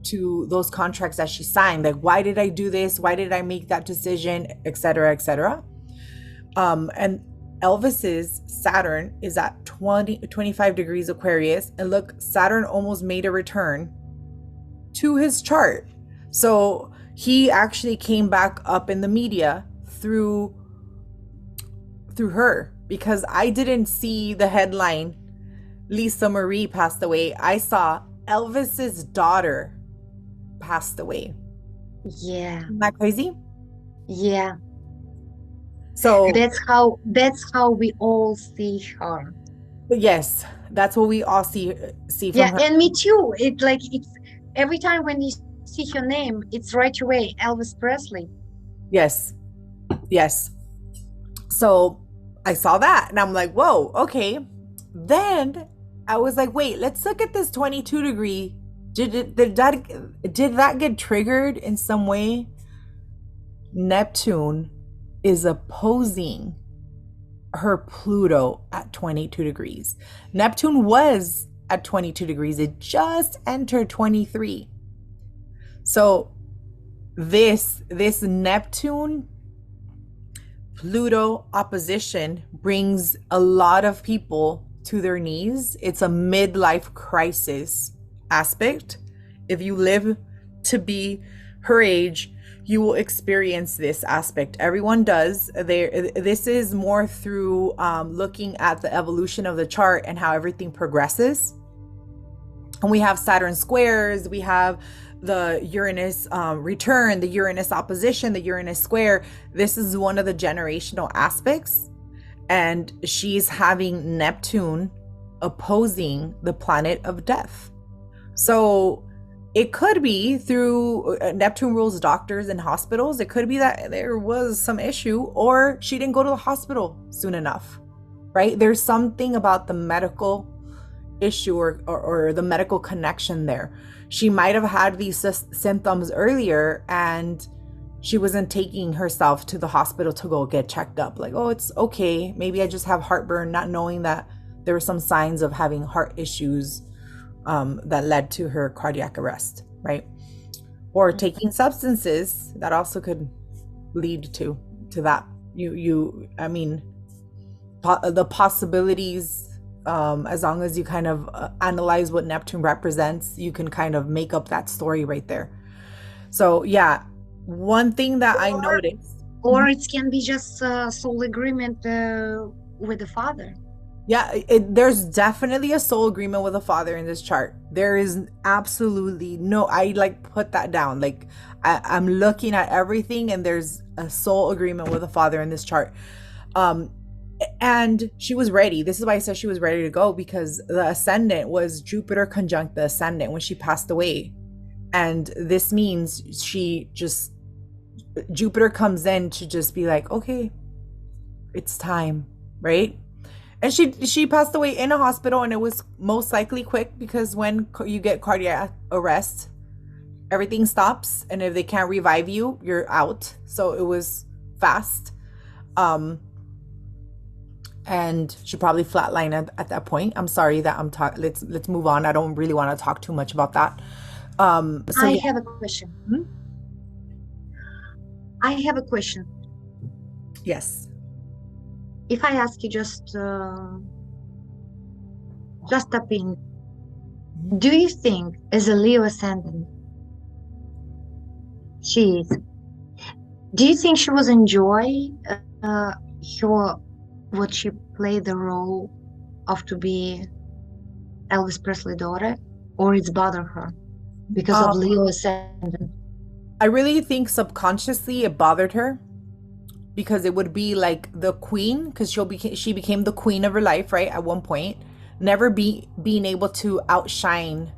to those contracts that she signed. Like, why did I do this? Why did I make that decision? Etc. Etc. And Elvis's Saturn is at 25 degrees Aquarius, and look, Saturn almost made a return to his chart. So he actually came back up in the media through her, because I didn't see the headline Lisa Marie passed away. I saw Elvis's daughter passed away. Yeah. Isn't that crazy? Yeah. So that's how we all see her. Yes, that's what we all see from her. And me too. It's every time when you see her name, it's right away Elvis Presley. Yes. So I saw that and I'm like, whoa, okay. Then I was like, wait, let's look at this 22 degree. Did that get triggered in some way? Neptune is opposing her Pluto at 22 degrees. Neptune was at 22 degrees. It just entered 23. So this Neptune Pluto opposition brings a lot of people to their knees. It's a midlife crisis aspect. If you live to be her age, you will experience this aspect. Everyone does. This is more through looking at the evolution of the chart and how everything progresses. And we have Saturn squares, we have the Uranus return, the Uranus opposition, the Uranus square. This is one of the generational aspects. And she's having Neptune opposing the planet of death. So it could be through Neptune rules doctors and hospitals. It could be that there was some issue, or she didn't go to the hospital soon enough, right? There's something about the medical issue or the medical connection there. She might have had these symptoms earlier and she wasn't taking herself to the hospital to go get checked up. Like, oh, it's okay. Maybe I just have heartburn, not knowing that there were some signs of having heart issues that led to her cardiac arrest, right? Or taking substances that also could lead to that. I mean, the possibilities, as long as you kind of analyze what Neptune represents, you can kind of make up that story right there. So yeah, one thing that I noticed, or it can be just soul agreement with the father. Yeah, there's definitely a soul agreement with a father in this chart. There is absolutely no, I put that down. Like I'm looking at everything and there's a soul agreement with a father in this chart. And she was ready. This is why I said she was ready to go, because the ascendant was Jupiter conjunct the ascendant when she passed away. And this means Jupiter comes in to just be like, okay, it's time, right? And she passed away in a hospital, and it was most likely quick, because when you get cardiac arrest, everything stops, and if they can't revive you, you're out. So it was fast. And she probably flatlined at that point. I'm sorry that I'm talking. Let's move on. I don't really want to talk too much about that. I have a question. Hmm? I have a question. Yes. If I ask you just a opinion, do you think as a Leo ascendant, do you think she was enjoy what she played the role of to be Elvis Presley daughter, or it's bother her because of Leo ascendant? I really think subconsciously it bothered her, because it would be like the queen, because she became the queen of her life, right? At one point, never being able to outshine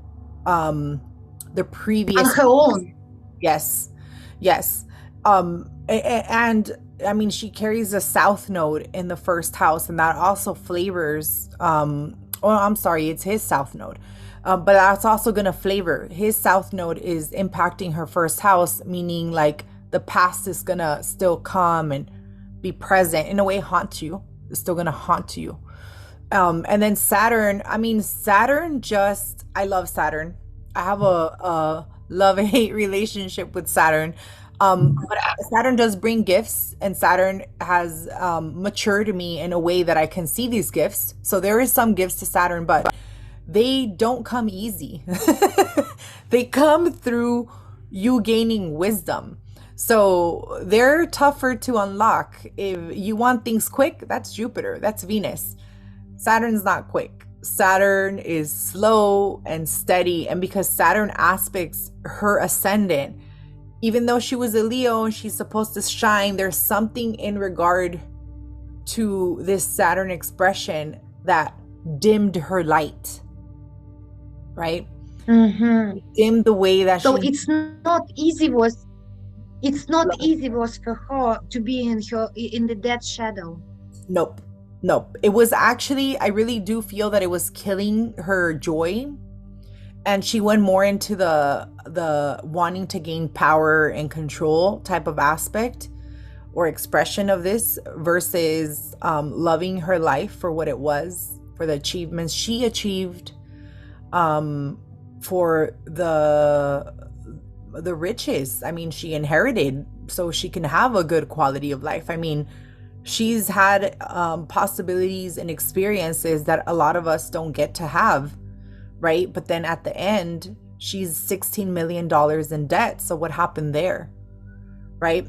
the previous on her own. Yes. And I mean, she carries a South node in the first house, and that also flavors. I'm sorry, it's his South node. But that's also going to flavor. His south node is impacting her first house, meaning like the past is going to still come and be present, in a way haunt you. It's still going to haunt you. And then Saturn, I mean, Saturn just, I love Saturn. I have a love-hate relationship with Saturn. But Saturn does bring gifts, and Saturn has matured me in a way that I can see these gifts. So there is some gifts to Saturn, but they don't come easy. They come through you gaining wisdom. So they're tougher to unlock. If you want things quick, that's Jupiter, that's Venus. Saturn's not quick. Saturn is slow and steady. And because Saturn aspects her ascendant, even though she was a Leo and she's supposed to shine, there's something in regard to this Saturn expression that dimmed her light, right? Mm-hmm. Dimmed the way that so she... it's not easy was for her to be in the dead shadow. Nope. It was actually, I really do feel that it was killing her joy, and she went more into the wanting to gain power and control type of aspect or expression of this, versus loving her life for what it was, for the achievements she achieved, for the riches. I mean, she inherited so she can have a good quality of life. I mean, she's had possibilities and experiences that a lot of us don't get to have, right? But then at the end, she's $16 million in debt. So what happened there, right?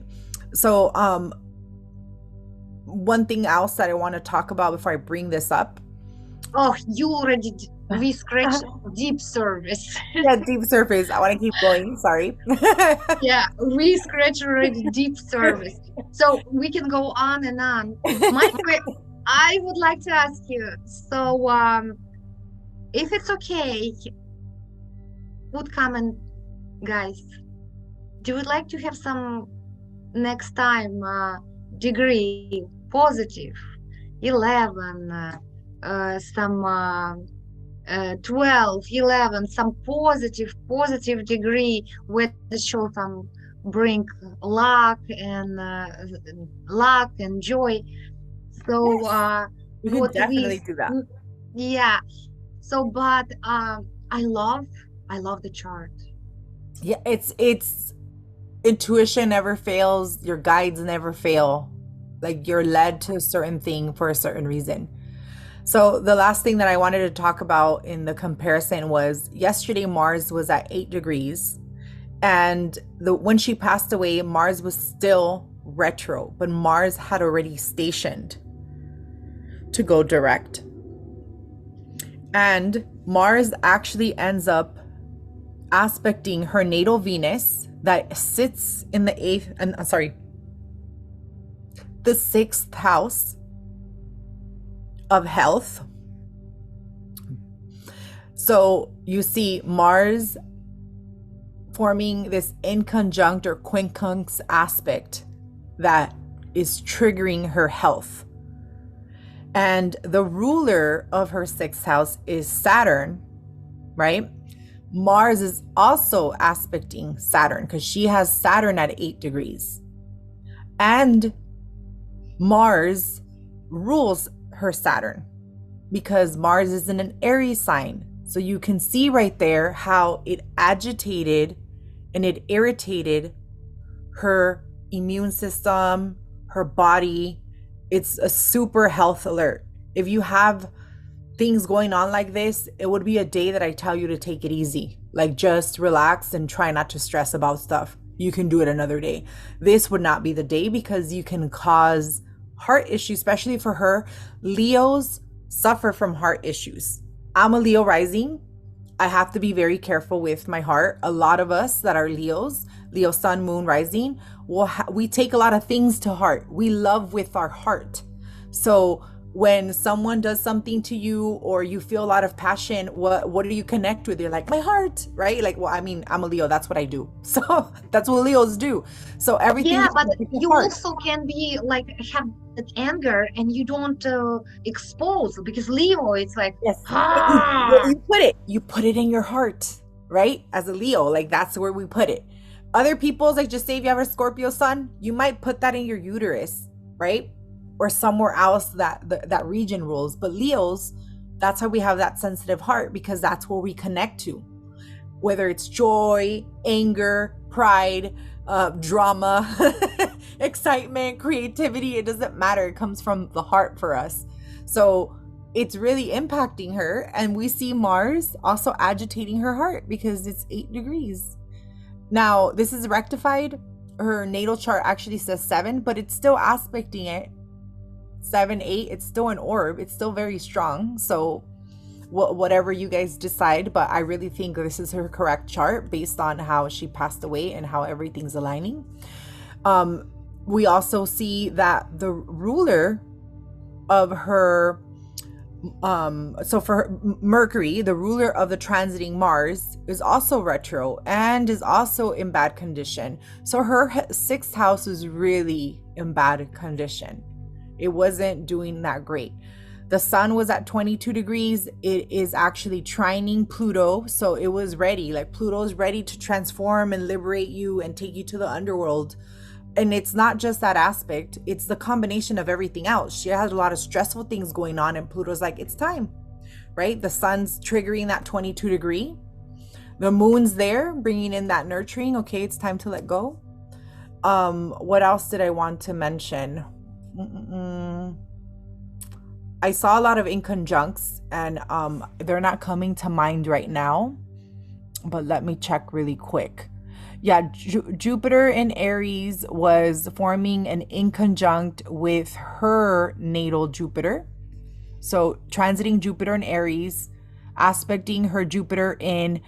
So one thing else that I want to talk about before I bring this up. Oh, you already we scratched deep surface. Yeah, deep surface. I want to keep going. Sorry. Yeah, we scratched already deep surface. So we can go on and on. I would like to ask you, so if it's okay, would comment, guys, do you like to have some next time degree positive 11, some 12, 11, some positive degree where the show some bring luck and joy. So yes, we can definitely do that. Yeah. So, but I love the chart. Yeah, it's intuition never fails. Your guides never fail. Like, you're led to a certain thing for a certain reason. So the last thing that I wanted to talk about in the comparison was yesterday Mars was at 8 degrees, and when she passed away, Mars was still retro, but Mars had already stationed to go direct. And Mars actually ends up aspecting her natal Venus that sits in the 6th house of health. So you see Mars forming this inconjunct or quincunx aspect that is triggering her health. And the ruler of her 6th house is Saturn, right? Mars is also aspecting Saturn because she has Saturn at 8 degrees. And Mars rules her Saturn because Mars is in an Aries sign. So you can see right there how it agitated and it irritated her immune system, her body. It's a super health alert. If you have things going on like this, it would be a day that I tell you to take it easy. Like, just relax and try not to stress about stuff. You can do it another day. This would not be the day because you can cause heart issues, especially for her. Leos suffer from heart issues. I'm a Leo rising. I have to be very careful with my heart. A lot of us that are Leos, Leo sun, moon, rising, we take a lot of things to heart. We love with our heart. So when someone does something to you or you feel a lot of passion, what do you connect with? You're like, my heart, right? Like, well, I mean, I'm a Leo, that's what I do. So that's what Leos do. So everything Yeah, is but with the you heart. also can be like have that anger and you don't expose, because Leo, it's like, Yes. ah, You put it in your heart, right? As a Leo, like that's where we put it. Other people's, like, just say if you have a Scorpio sun, you might put that in your uterus, right? Or somewhere else that region rules. But Leos, that's how we have that sensitive heart, because that's where we connect to. Whether it's joy, anger, pride, drama, excitement, creativity, it doesn't matter. It comes from the heart for us. So it's really impacting her. And we see Mars also agitating her heart because it's 8 degrees. Now, this is rectified. Her natal chart actually says 7, but it's still aspecting it. 7, 8, it's still an orb. It's still very strong. So whatever you guys decide, but I really think this is her correct chart based on how she passed away and how everything's aligning. We also see that the ruler of her, so for her, Mercury, the ruler of the transiting Mars, is also retro and is also in bad condition. So her 6th house is really in bad condition. It wasn't doing that great. The sun was at 22 degrees. It is actually trining Pluto. So it was ready. Like, Pluto is ready to transform and liberate you and take you to the underworld. And it's not just that aspect. It's the combination of everything else. She has a lot of stressful things going on, and Pluto's like, it's time, right? The sun's triggering that 22 degree. The moon's there, bringing in that nurturing. Okay, it's time to let go. What else did I want to mention? I saw a lot of inconjuncts, and they're not coming to mind right now, but let me check really quick. Yeah, Jupiter in Aries was forming an inconjunct with her natal Jupiter. So transiting Jupiter in Aries, aspecting her Jupiter in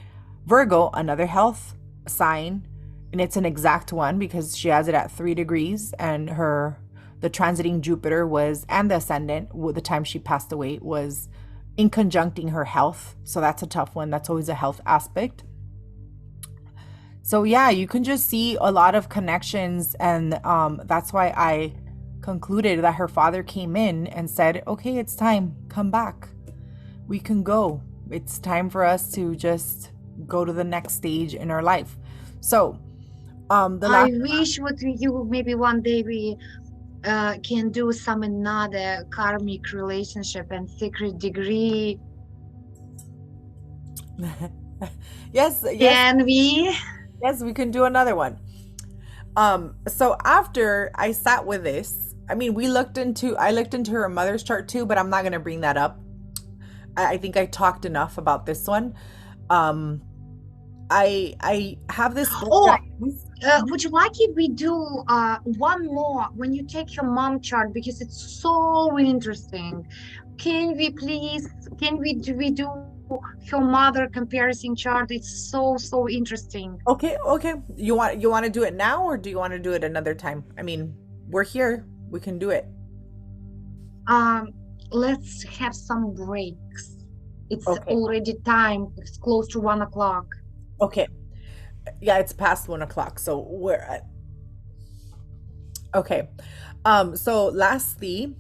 Virgo, another health sign, and it's an exact one because she has it at 3 degrees, and the transiting Jupiter was, and the ascendant, the time she passed away, was in conjuncting her health. So that's a tough one. That's always a health aspect. So yeah, you can just see a lot of connections, and that's why I concluded that her father came in and said, okay, it's time, come back. We can go. It's time for us to just go to the next stage in our life. So I wish with you maybe one day we can do some another karmic relationship and secret degree. yes, Can we? yes, we can do another one. So after I sat with this, I mean, I looked into her mother's chart too, but I'm not going to bring that up. I think I talked enough about this one. I have this book. Oh, would you like if we do one more when you take your mom chart, because it's so interesting? Can we do her mother comparison chart? It's so interesting. Okay. You want to do it now, or do you want to do it another time? I mean, we're here. We can do it. Let's have some breaks. It's Okay. already time. It's close to 1 o'clock. Okay. Yeah, it's past 1 o'clock. So we're at. Okay. So lastly,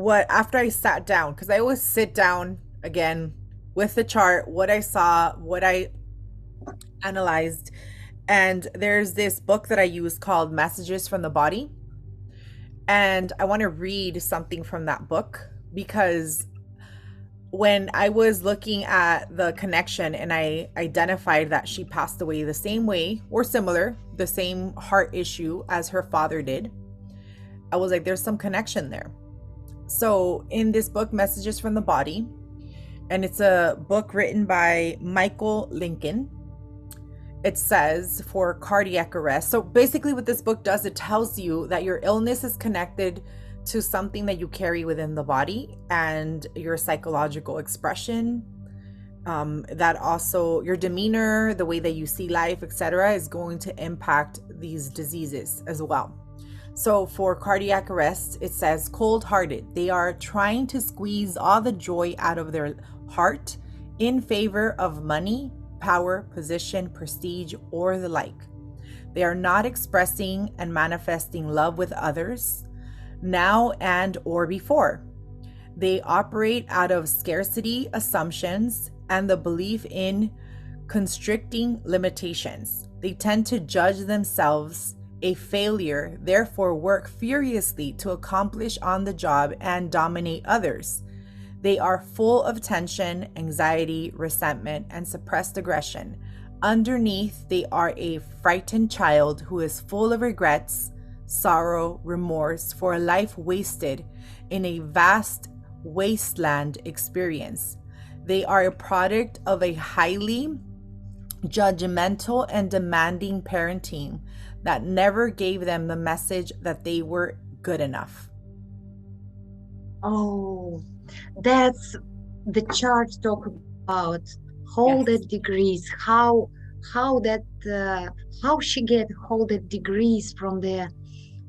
after I sat down, because I always sit down again with the chart, what I saw, what I analyzed, and there's this book that I use called Messages from the Body. And I want to read something from that book, because when I was looking at the connection and I identified that she passed away the same way or similar, the same heart issue as her father did, I was like, there's some connection there. So in this book, Messages from the Body, and it's a book written by Michael Lincoln, it says for cardiac arrest. So basically what this book does, it tells you that your illness is connected to something that you carry within the body and your psychological expression, that also your demeanor, the way that you see life, etc., is going to impact these diseases as well. So for cardiac arrest, it says cold-hearted. They are trying to squeeze all the joy out of their heart in favor of money, power, position, prestige, or the like. They are not expressing and manifesting love with others now and or before. They operate out of scarcity assumptions and the belief in constricting limitations. They tend to judge themselves a failure, therefore work furiously to accomplish on the job and dominate others. They are full of tension, anxiety, resentment, and suppressed aggression. Underneath, they are a frightened child who is full of regrets, sorrow, remorse for a life wasted in a vast wasteland experience. They are a product of a highly judgmental and demanding parenting that never gave them the message that they were good enough. Oh, that's the chart talk about holded Yes. degrees, how that how she get holded degrees from the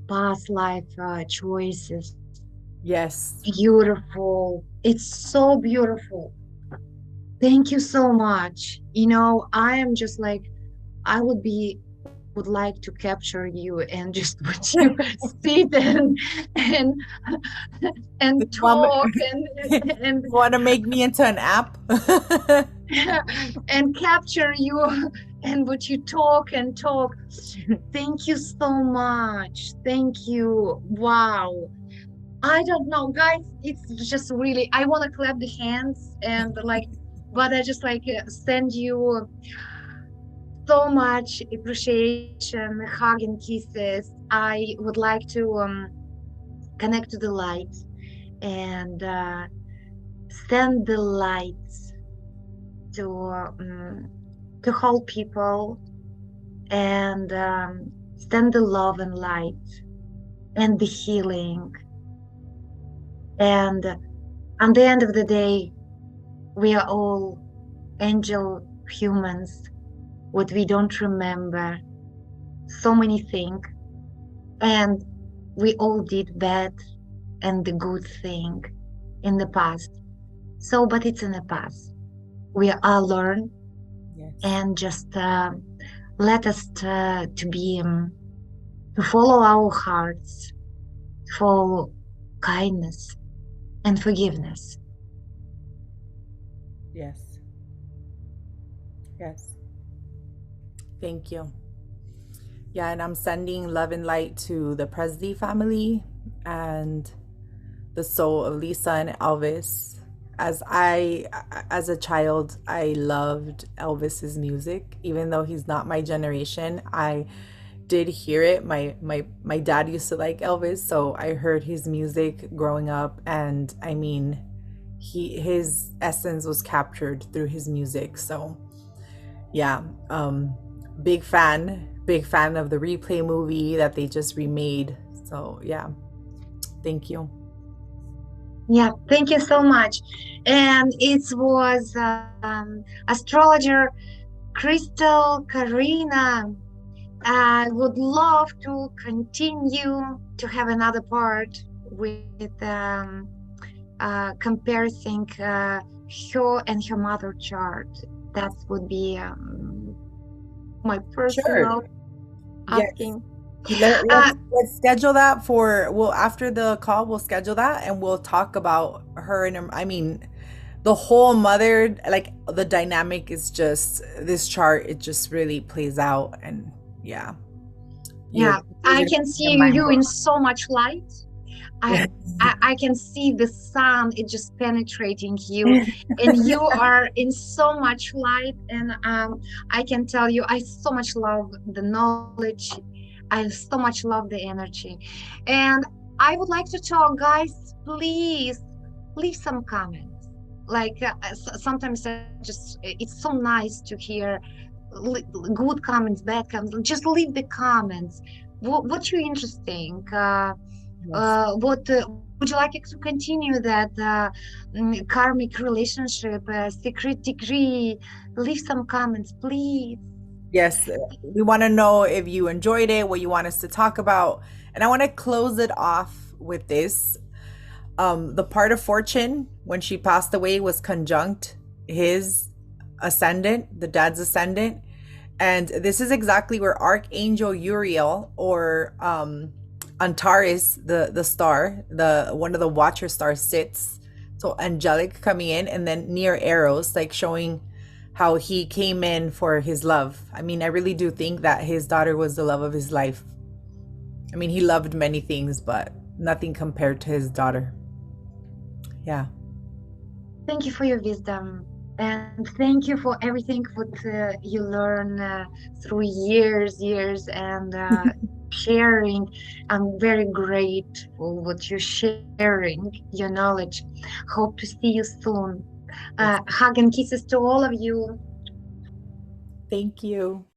past life choices. Yes. Beautiful. It's so beautiful. Thank you so much. I am just like, I would like to capture you and just put you sit and and You want talk you and want to make me into an app? and capture you and put you talk and talk. Thank you so much. Thank you. Wow. I don't know, guys. It's just really, I want to clap the hands and like, but I just like send you so much appreciation, hug and kisses. I would like to connect to the light and send the lights to to whole people and send the love and light and the healing. And at the end of the day, we are all angel humans. What we don't remember, so many things, and we all did bad and the good thing in the past. So, but it's in the past. We all learn Yes. and just let us to be to follow our hearts, for kindness and forgiveness. Yes. Yes. Thank you. Yeah, and I'm sending love and light to the Presley family and the soul of Lisa and Elvis. As a child, I loved Elvis's music, even though he's not my generation. I did hear it. My dad used to like Elvis, so I heard his music growing up, and I mean, his essence was captured through his music. So yeah, big fan of the Replay movie that they just remade. So yeah, thank you. Yeah, thank you so much. And it was astrologer Crystal Karina. I would love to continue to have another part with comparing her and her mother chart. That would be my Sure. personal Yes. asking. Let's schedule that for, well, after the call, we'll schedule that and we'll talk about her and her, I mean, the whole mother, like the dynamic is just, this chart, it just really plays out. And yeah, Yeah, I you're can your see mind you blown. in so much light. I can see the sun, it just penetrating you, and you are in so much light. And I can tell you, I so much love the knowledge. I so much love the energy. And I would like to talk, guys, please leave some comments. Like sometimes it's so nice to hear good comments, bad comments. Just leave the comments. What you interesting? Yes. What would you like to continue that karmic relationship, secret degree? Leave some comments, please. Yes, we want to know if you enjoyed it, what you want us to talk about. And I want to close it off with this. The part of fortune when she passed away was conjunct his ascendant, the dad's ascendant. And this is exactly where Archangel Uriel or Antares, the star, the one of the watcher stars sits. So angelic coming in, and then near Eros, like showing how he came in for his love. I mean, I really do think that his daughter was the love of his life. I mean, he loved many things, but nothing compared to his daughter. Yeah. Thank you for your wisdom. And thank you for everything what you learn through years and sharing. I'm very grateful what you're sharing, your knowledge. Hope to see you soon. Yes. Hug and kisses to all of you. Thank you.